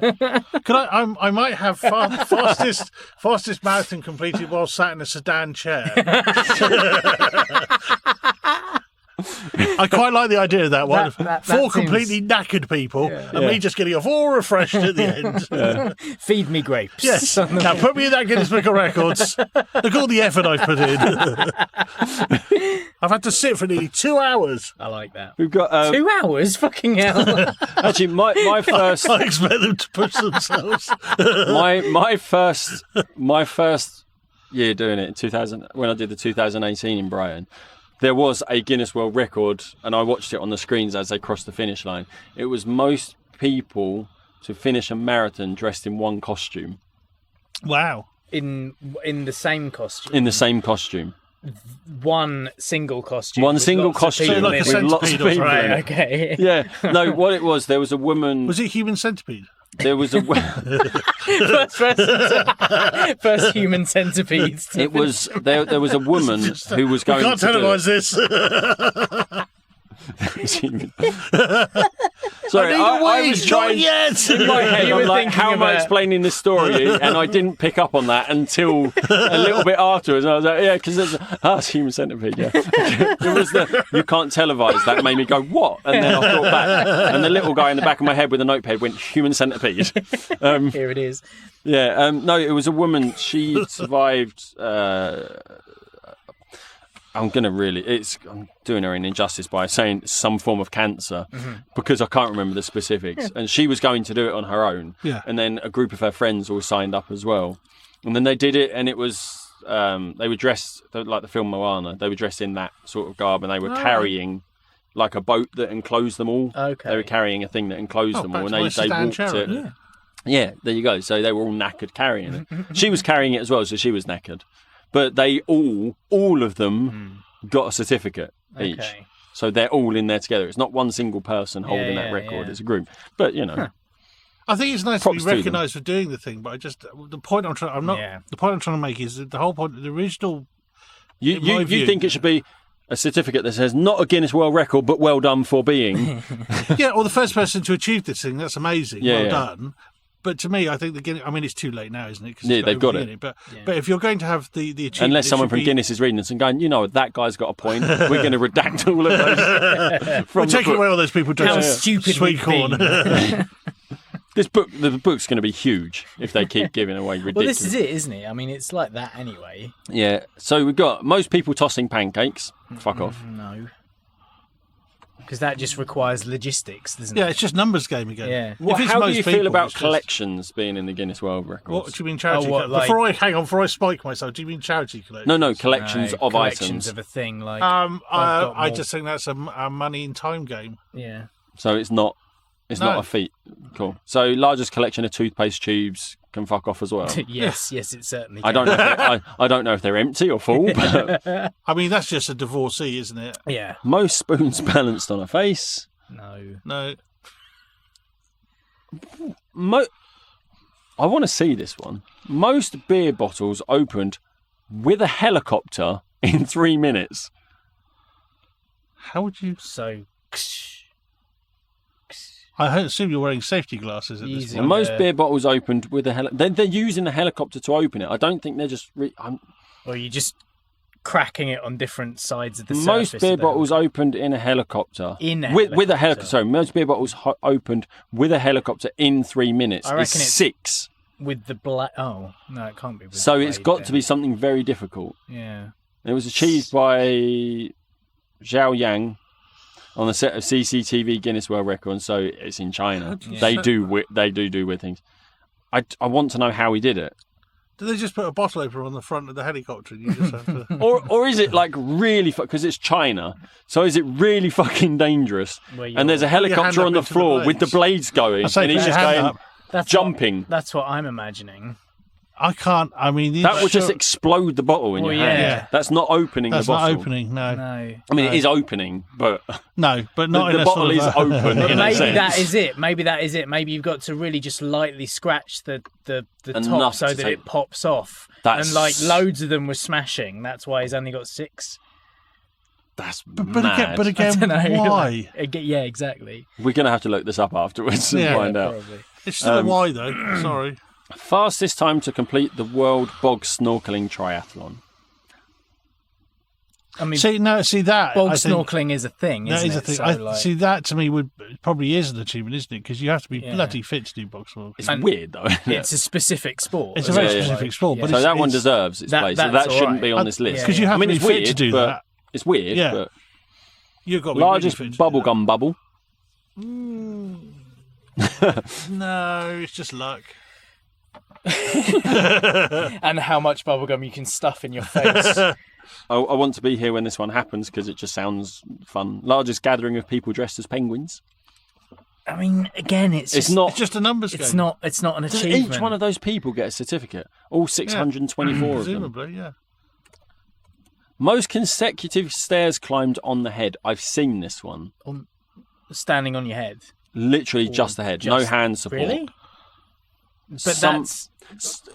Could I might have fastest marathon completed while sat in a sedan chair. I quite like the idea of that one. That Four seems- completely knackered people, and me just getting off all refreshed at the end. Feed me grapes. Yes. Now put me in that Guinness Book of Records. Look all the effort I've put in. I've had to sit for nearly 2 hours. I like that. We've got 2 hours? Fucking hell. actually my first I expect them to push themselves. my first year doing it in 2000 when I did the 2018 in Brighton. There was a Guinness World Record, and I watched it on the screens as they crossed the finish line. It was most people to finish a marathon dressed in one costume. Wow. In the same costume. In the same costume. one single costume. One single costume So like a with lots of centipede or people Right, in it. okay. Yeah, no, what it was, there was a woman. Was it Human Centipede? There was a. First human centipede. It was there was a woman who was going. Can't to do televise it. this. Sorry, I was trying. Yes. In my head, You I'm were like, thinking how am I about- explaining this story? And I didn't pick up on that until a little bit afterwards. And I was like, yeah, because it's human centipede. Yeah, it was the you can't televise. That made me go, what? And then I thought back, and the little guy in the back of my head with a notepad went, human centipede. Here it is. Yeah, no, it was a woman. She survived. I'm doing her an injustice by saying some form of cancer because I can't remember the specifics. And she was going to do it on her own. Yeah. And then a group of her friends all signed up as well. And then they did it, and it was they were dressed like the film Moana. They were dressed in that sort of garb, and they were carrying like a boat that enclosed them all. Okay. They were carrying a thing that enclosed them all, and they walked it. Yeah. Yeah, there you go. So they were all knackered carrying it. She was carrying it as well, so she was knackered. But they all of them got a certificate each. Okay. So they're all in there together. It's not one single person holding that record. It's a group. But, I think it's nice to be Props to them. recognised for doing the thing, but the point I'm trying to make is that the whole point, the original. you in my view- think it should be a certificate that says, not a Guinness World Record, but well done for being. Yeah, or the first person to achieve this thing. That's amazing. Yeah, well yeah. done. But to me, I think the Guinness. I mean, it's too late now, isn't it? 'Cause Yeah, it's they've got everything it. in But if you're going to have the achievement, Unless it someone should from be- Guinness is reading this and going, that guy's got a point. We're going to redact all of those from We're the taking book. away all those people How dressed stupid sweet we've corn. been. The book's going to be huge if they keep giving away ridiculous. Well, this is it, isn't it? I mean, it's like that anyway. Yeah, so we've got most people tossing pancakes. Fuck off. No. Because that just requires logistics, doesn't Yeah, it? it's just numbers game again. Yeah. If it's How do most you feel people, about it's just- collections being in the Guinness World Records? What do you mean charity? Oh, what, like- Before I spike myself, do you mean charity collection? No, collections No, of collections items. of a thing like. I've got I more- just think that's a money in time game. Yeah. So it's not No. a feat. Cool. So largest collection of toothpaste tubes can fuck off as well. yes, it certainly. I don't know. I don't know if they're empty or full. But I mean, that's just a divorcee, isn't it? Yeah. most spoons balanced on a face. No. No. I want to see this one. Most beer bottles opened with a helicopter in 3 minutes. How would you? So. I assume you're wearing safety glasses at this Easy. point. Most beer bottles opened with a helicopter. They're using a helicopter to open it. I don't think they're just. Or you're just cracking it on different sides of the surface. Most beer of the- bottles opened in a helicopter. In a with a helicopter. helicopter. Sorry, most beer bottles opened with a helicopter in 3 minutes. I reckon It's it's- 6. With the black. Oh, no, it can't be. With So the it's blade got then. to be something very difficult. Yeah. It was achieved by Zhao Yang on the set of CCTV Guinness World Records. So it's in China. Yeah. They do weird things. I want to know how he did it. Do they just put a bottle opener on the front of the helicopter and you just have to... Or is it like really because it's China? So is it really fucking dangerous? Where And there's a your hand helicopter up on the into the floor with the blades going, I say and he's put your just hand going up. That's jumping. That's what I'm imagining. I can't... I mean... That would just explode the bottle in Well, your hand. yeah. That's not opening That's the not bottle. opening, no. No. I mean, it is opening, but No, but not in the a bottle sort is of open But in a maybe sense. that is it. Maybe that is it. Maybe you've got to really just lightly scratch the top Enough so to that take- it pops off. That's- And like loads of them were smashing. That's why he's only got 6. That's But mad. again, I don't know. why? Yeah, exactly. We're going to have to look this up afterwards and Yeah. find out. Probably. It's still a why, though. Sorry. Fastest time to complete the world bog snorkeling triathlon. I mean, See that... bog I think snorkeling is a thing, That isn't is a it? thing. So, See, that to me probably is an achievement, isn't it? Because you have to be bloody fit to do bog snorkeling. It's And weird, though. Isn't it? it's a specific sport. It's a isn't very it? specific sport, but yeah. So that one it's- deserves its That- place. So that's that shouldn't alright. be on this list. Because you have I mean, to be it's fit weird to do but that. It's weird, Yeah. but You've got to be largest really fit to do bubblegum bubble. that. No, it's just luck. And how much bubblegum you can stuff in your face. I want to be here when this one happens because it just sounds fun. Largest gathering of people dressed as penguins. I mean, again, it's It's just, not. It's just a numbers game. It's not an Does achievement. each one of those people get a certificate? All 624 of them. Presumably, yeah. Most consecutive stairs climbed on the head. I've seen this one. Standing on your head. Literally just the head. No hand support. Really? But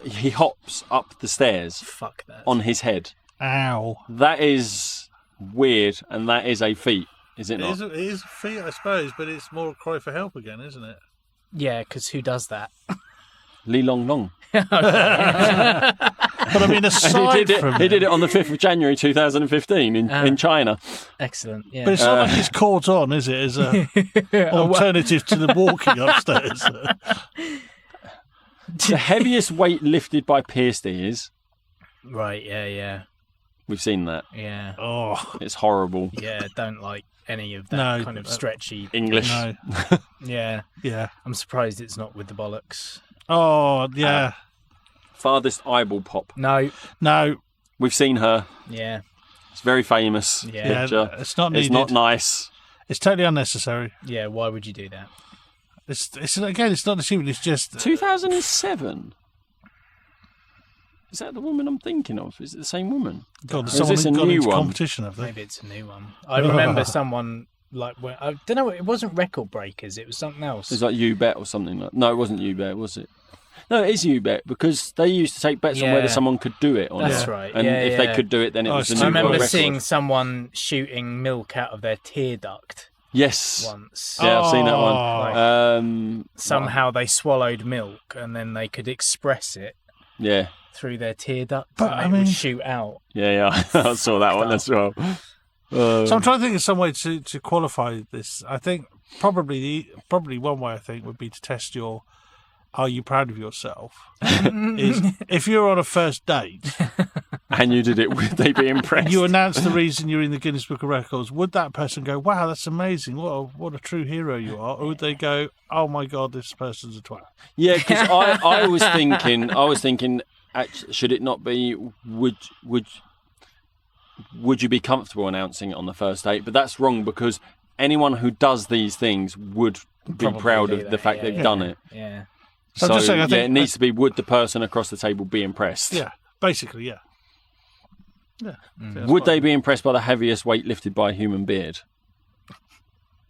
he hops up the stairs. Fuck that. On his head. Ow. That is weird, and that is a feat, is it not? It is a feat, I suppose, but it's more a cry for help again, isn't it? Yeah, because who does that? Li Long Long. But I mean, aside from... He did it on the 5th of January 2015 in China. Excellent, yeah. But it's not like it's caught on, is it, as an alternative to the walking upstairs? The heaviest weight lifted by pierced ears. Right, yeah. We've seen that. Yeah. Oh. It's horrible. Yeah, don't like any of that kind of stretchy... English. No. Yeah. Yeah. I'm surprised it's not with the bollocks. Oh, yeah. Farthest eyeball pop. No. We've seen her. Yeah. It's very famous. Yeah. Picture. It's not needed. It's not nice. It's totally unnecessary. Yeah, why would you do that? It's again, it's not achievement, it's just... 2007? Is that the woman I'm thinking of? Is it the same woman? God, is this a new one? Competition, have they? Maybe it's a new one. I remember someone... I don't know, it wasn't Record Breakers, it was something else. It was like You Bet or something like. No, it wasn't You Bet, was it? No, it is You Bet, because they used to take bets on whether someone could do it or not. That's right. And if they could do it, then it was the new I remember record. seeing someone shooting milk out of their tear duct. Yes. Once. Yeah, I've seen that one. Somehow they swallowed milk and then they could express it. Yeah. Through their tear duct, but and it would shoot out. Yeah, I saw that one as well. So I'm trying to think of some way to qualify this. I think probably one way would be to test your "Are you proud of yourself?" is if you're on a first date and you did it, would they be impressed? You announce the reason you're in the Guinness Book of Records. Would that person go, "Wow, that's amazing! What a true hero you are"? Or would they go, "Oh my God, this person's a twat"? Yeah, because I was thinking. Actually, should it not be? Would you be comfortable announcing it on the first date? But that's wrong, because anyone who does these things would be proud of the fact they've done it. Yeah. So I'm just saying, I think it needs to be: would the person across the table be impressed? Yeah, basically, yeah. Yeah. Would they be impressed by the heaviest weight lifted by a human beard?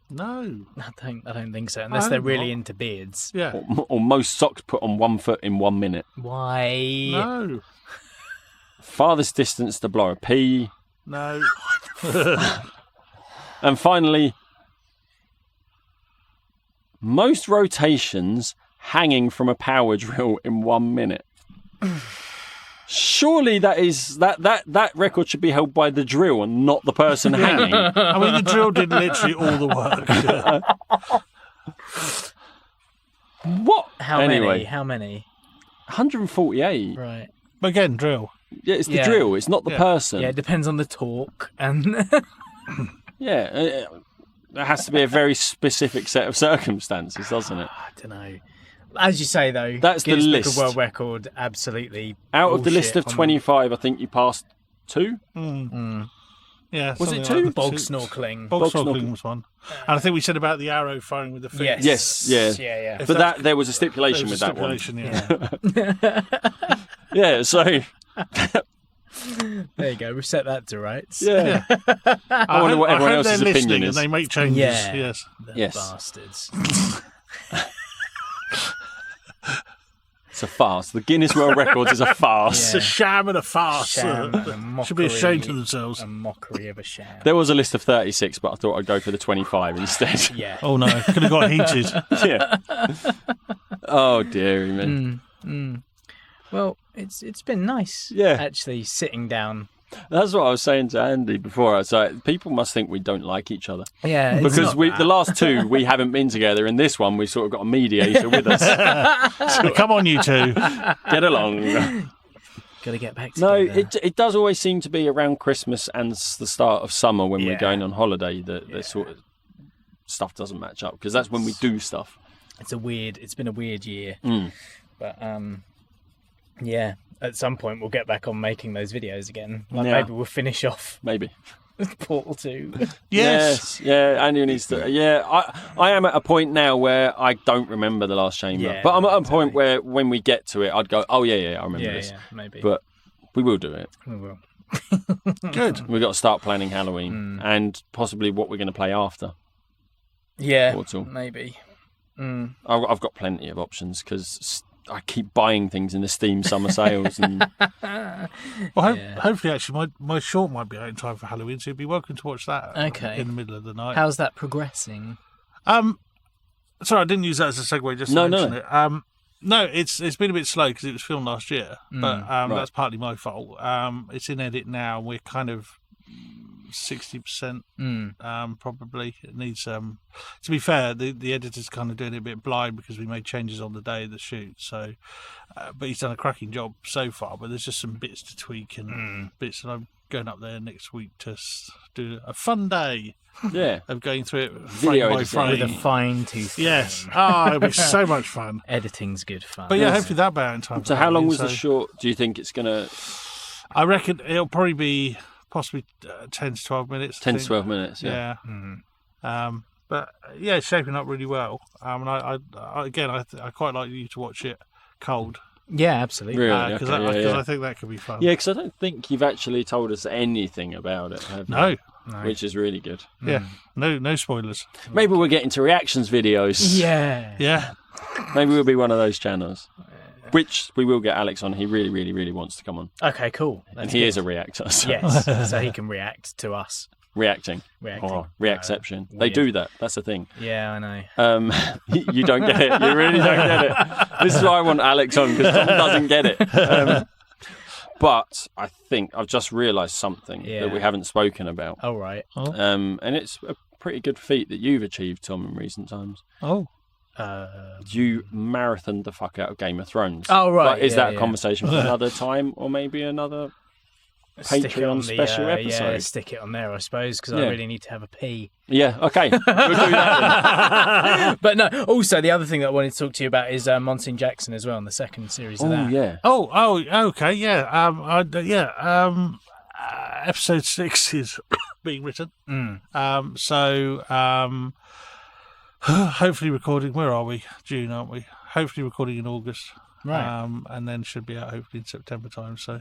No, I don't think so. Unless they're really into beards. Yeah. Or most socks put on 1 foot in 1 minute. Why? No. Farthest distance to blow a pea. No. And finally, most rotations hanging from a power drill in 1 minute. Surely that record should be held by the drill and not the person hanging. I mean, the drill did literally all the work. What? How many? 148. Right. But again, drill. Yeah, it's the drill. It's not the person. Yeah, it depends on the torque and. Yeah, there has to be a very specific set of circumstances, doesn't it? I don't know. As you say, though, that's Guinness the Book list. of World Record, absolutely. Out of the list of 25, I think you passed 2. Yeah, was it 2? Like bog snorkeling. Bog snorkeling was one, and I think we said about the arrow firing with the fish. Yes, yeah. But that there was a stipulation with that one. Yeah. Yeah. So there you go. We've set that to rights. Yeah. I wonder what everyone else's opinion is. And they make changes. Yeah. Yes. Bastards. It's a farce. The Guinness World Records is a farce. It's a sham and a farce. Sham and a mockery, should be ashamed of themselves. A mockery of a sham. There was a list of 36, but I thought I'd go for the 25 instead. Yeah. Oh no, could have got heated. Yeah. Oh dear me. Well, it's been nice. Yeah. Actually, sitting down. That's what I was saying to Andy before. So people must think we don't like each other. Yeah, because the last two we haven't been together, and this one we sort of got a mediator with us. So come on, you two, get along. Got to get back together. No, it does always seem to be around Christmas and the start of summer when we're going on holiday that the sort of stuff doesn't match up, because that's when we do stuff. It's been a weird year, but yeah. At some point, we'll get back on making those videos again. Maybe we'll finish off. Maybe. Portal 2. Yes. Yeah, Andy needs to. Yeah, I am at a point now where I don't remember the last chamber. Yeah, but I'm at a point where when we get to it, I'd go, oh, yeah, I remember this. Yeah, maybe. But we will do it. We will. Good. We've got to start planning Halloween and possibly what we're going to play after. Yeah, Portal. maybe. I've got plenty of options because I keep buying things in the Steam summer sales. And Well, hopefully, actually, my short might be out in time for Halloween, so you'd be welcome to watch that in the middle of the night. How's that progressing? Sorry, I didn't use that as a segue just to mention it. No, it's been a bit slow because it was filmed last year, but that's partly my fault. It's in edit now, and we're kind of 60%, probably. It needs to be fair, the editor's kind of doing it a bit blind because we made changes on the day of the shoot. So, but he's done a cracking job so far. But there's just some bits to tweak and bits, and I'm going up there next week to do a fun day. Yeah, of going through it video frame by frame with a fine tooth. Yes, it'll be so much fun. Editing's good fun. But hopefully that'll be out in time. So how long was the short? Do you think it's gonna? I reckon it'll probably be possibly 10 to 12 minutes. 10 to 12 minutes. Yeah. But yeah, it's shaping up really well. And I quite like you to watch it cold. Yeah, absolutely. Really? Because I think that could be fun. Yeah, because I don't think you've actually told us anything about it, have you? No. Which is really good. Yeah, no spoilers. Maybe we'll get into reactions videos. Yeah. Maybe we'll be one of those channels. Which we will get Alex on. He really, really, really wants to come on. Okay, cool. And he is a reactor. So. Yes, so he can react to us. Reacting. Oh, reacception. They do that. That's the thing. Yeah, I know. You don't get it. You really don't get it. This is why I want Alex on, because Tom doesn't get it. But I think I've just realised something that we haven't spoken about. Oh, right. And it's a pretty good feat that you've achieved, Tom, in recent times. Oh. You marathoned the fuck out of Game of Thrones. Oh, right. But is that a conversation for another time, or maybe another Patreon special episode? Yeah, stick it on there, I suppose, because I really need to have a pee. Yeah, okay. We'll do that then. But no, also the other thing that I wanted to talk to you about is Monson Jackson as well in the second series of that. Yeah. Oh, okay, yeah. Episode 6 is being written. Hopefully recording, where are we? June, aren't we? Hopefully recording in August. Right. And then should be out hopefully in September time. So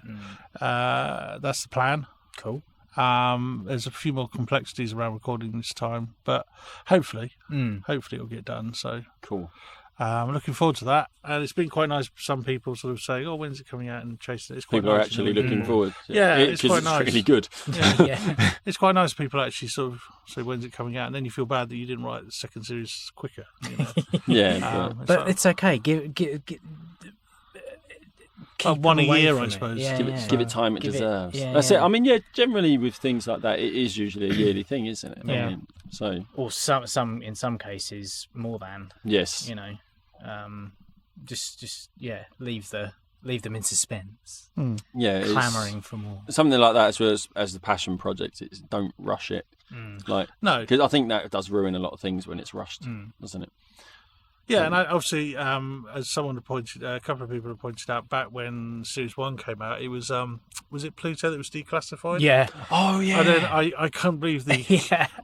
that's the plan. Cool. There's a few more complexities around recording this time, but hopefully it'll get done. So cool. I'm looking forward to that. And it's been quite nice for some people sort of saying, oh, when's it coming out, and chasing it. It's quite people nice are actually looking forward. Yeah, it's quite nice. It's really good. Yeah. It's quite nice people actually sort of say, when's it coming out? And then you feel bad that you didn't write the second series quicker. You know? Yeah. But it's okay. Give 1 a year, I suppose. Yeah, give it time it deserves. Yeah, That's it. I mean, generally with things like that, it is usually a yearly thing, isn't it? Yeah. I mean, so. Or some in some cases more than. Yes. You know, just leave them in suspense. Yeah, clamouring for more. Something like that, as well as the passion project. Don't rush it. No, because I think that does ruin a lot of things when it's rushed, doesn't it? Yeah, and obviously, as someone pointed, a couple of people have pointed out, back when Series 1 came out, it was it Pluto that was declassified? Yeah. Oh, yeah. And then I couldn't believe the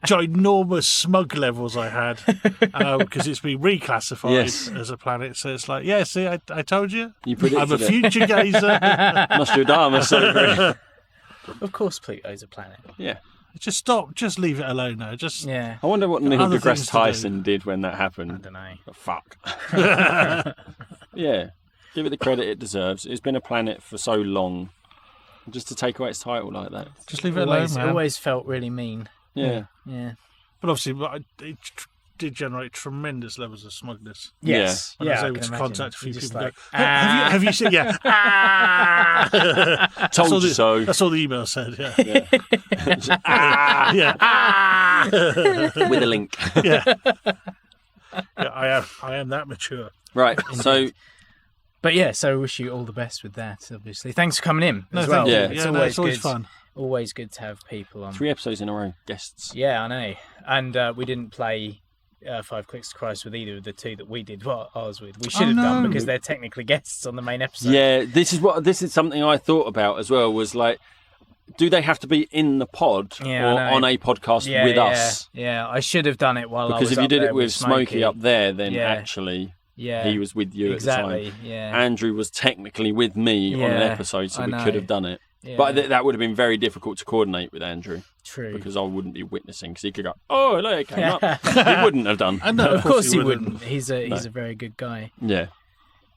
ginormous smug levels I had, because it's been reclassified as a planet. So it's like, yeah, see, I told you. I'm a future gazer. Nostradamus over it. Of course Pluto's a planet. Yeah. Just stop. Just leave it alone now. I wonder what Neil deGrasse Tyson did when that happened. I don't know. But fuck. Yeah. Give it the credit it deserves. It's been a planet for so long. Just to take away its title like that. Just leave it alone, man. Always felt really mean. Yeah. But obviously, it did generate tremendous levels of smugness. Yes. I was able to contact a few people. Like, have you seen? Yeah. Told you so. That's all the email said. Yeah. With a link. Yeah. I am that mature. Right. So. But yeah, so I wish you all the best with that, obviously. Thanks for coming in as well. Yeah. It's always fun. Always good to have people on. 3 episodes in a row, guests. Yeah, I know. And we didn't play 5 Clicks to Christ with either of the 2 that we did ours with. We should have done, because they're technically guests on the main episode. Yeah, this is something I thought about as well, was like, do they have to be in the pod or on a podcast with us? Yeah, I should have done it while I was Because if you did it with Smokey up there, then actually... Yeah, he was with you at the time. Yeah. Andrew was technically with me on an episode, so we could have done it. Yeah. But that would have been very difficult to coordinate with Andrew. True. Because I wouldn't be witnessing, because he could go, oh, look, it came up. He wouldn't have done. No, of course he wouldn't. He's a very good guy. Yeah.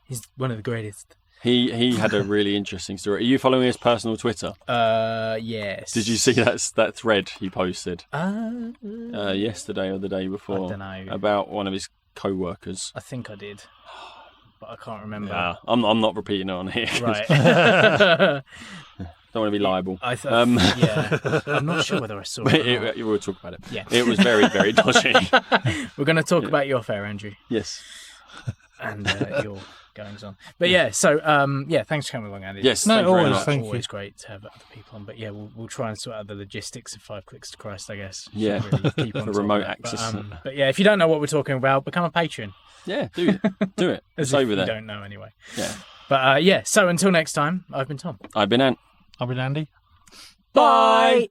He's one of the greatest. He had a really interesting story. Are you following his personal Twitter? Yes. Did you see that thread he posted? Yesterday or the day before? I don't know. About one of his co-workers. I think I did. But I can't remember. Nah, I'm not repeating it on here. Right. Don't want to be liable. Yeah. I'm not sure whether I saw it. We'll talk about it. Yeah. It was very, very dodgy. We're going to talk about your affair, Andrew. Yes. And your goings on. But yeah, so thanks for coming along, Andy. Yes, no, thank you very always, much. thank you. Always great to have other people on. But yeah, we'll try and sort out the logistics of 5 Clicks to Christ, I guess. Yeah. Really keep on The top remote of that. access. But yeah, if you don't know what we're talking about, become a patron. Yeah, do it. As It's if over you there. don't know anyway. Yeah. But so until next time, I've been Tom. I've been Ant. I've been Andy. Bye.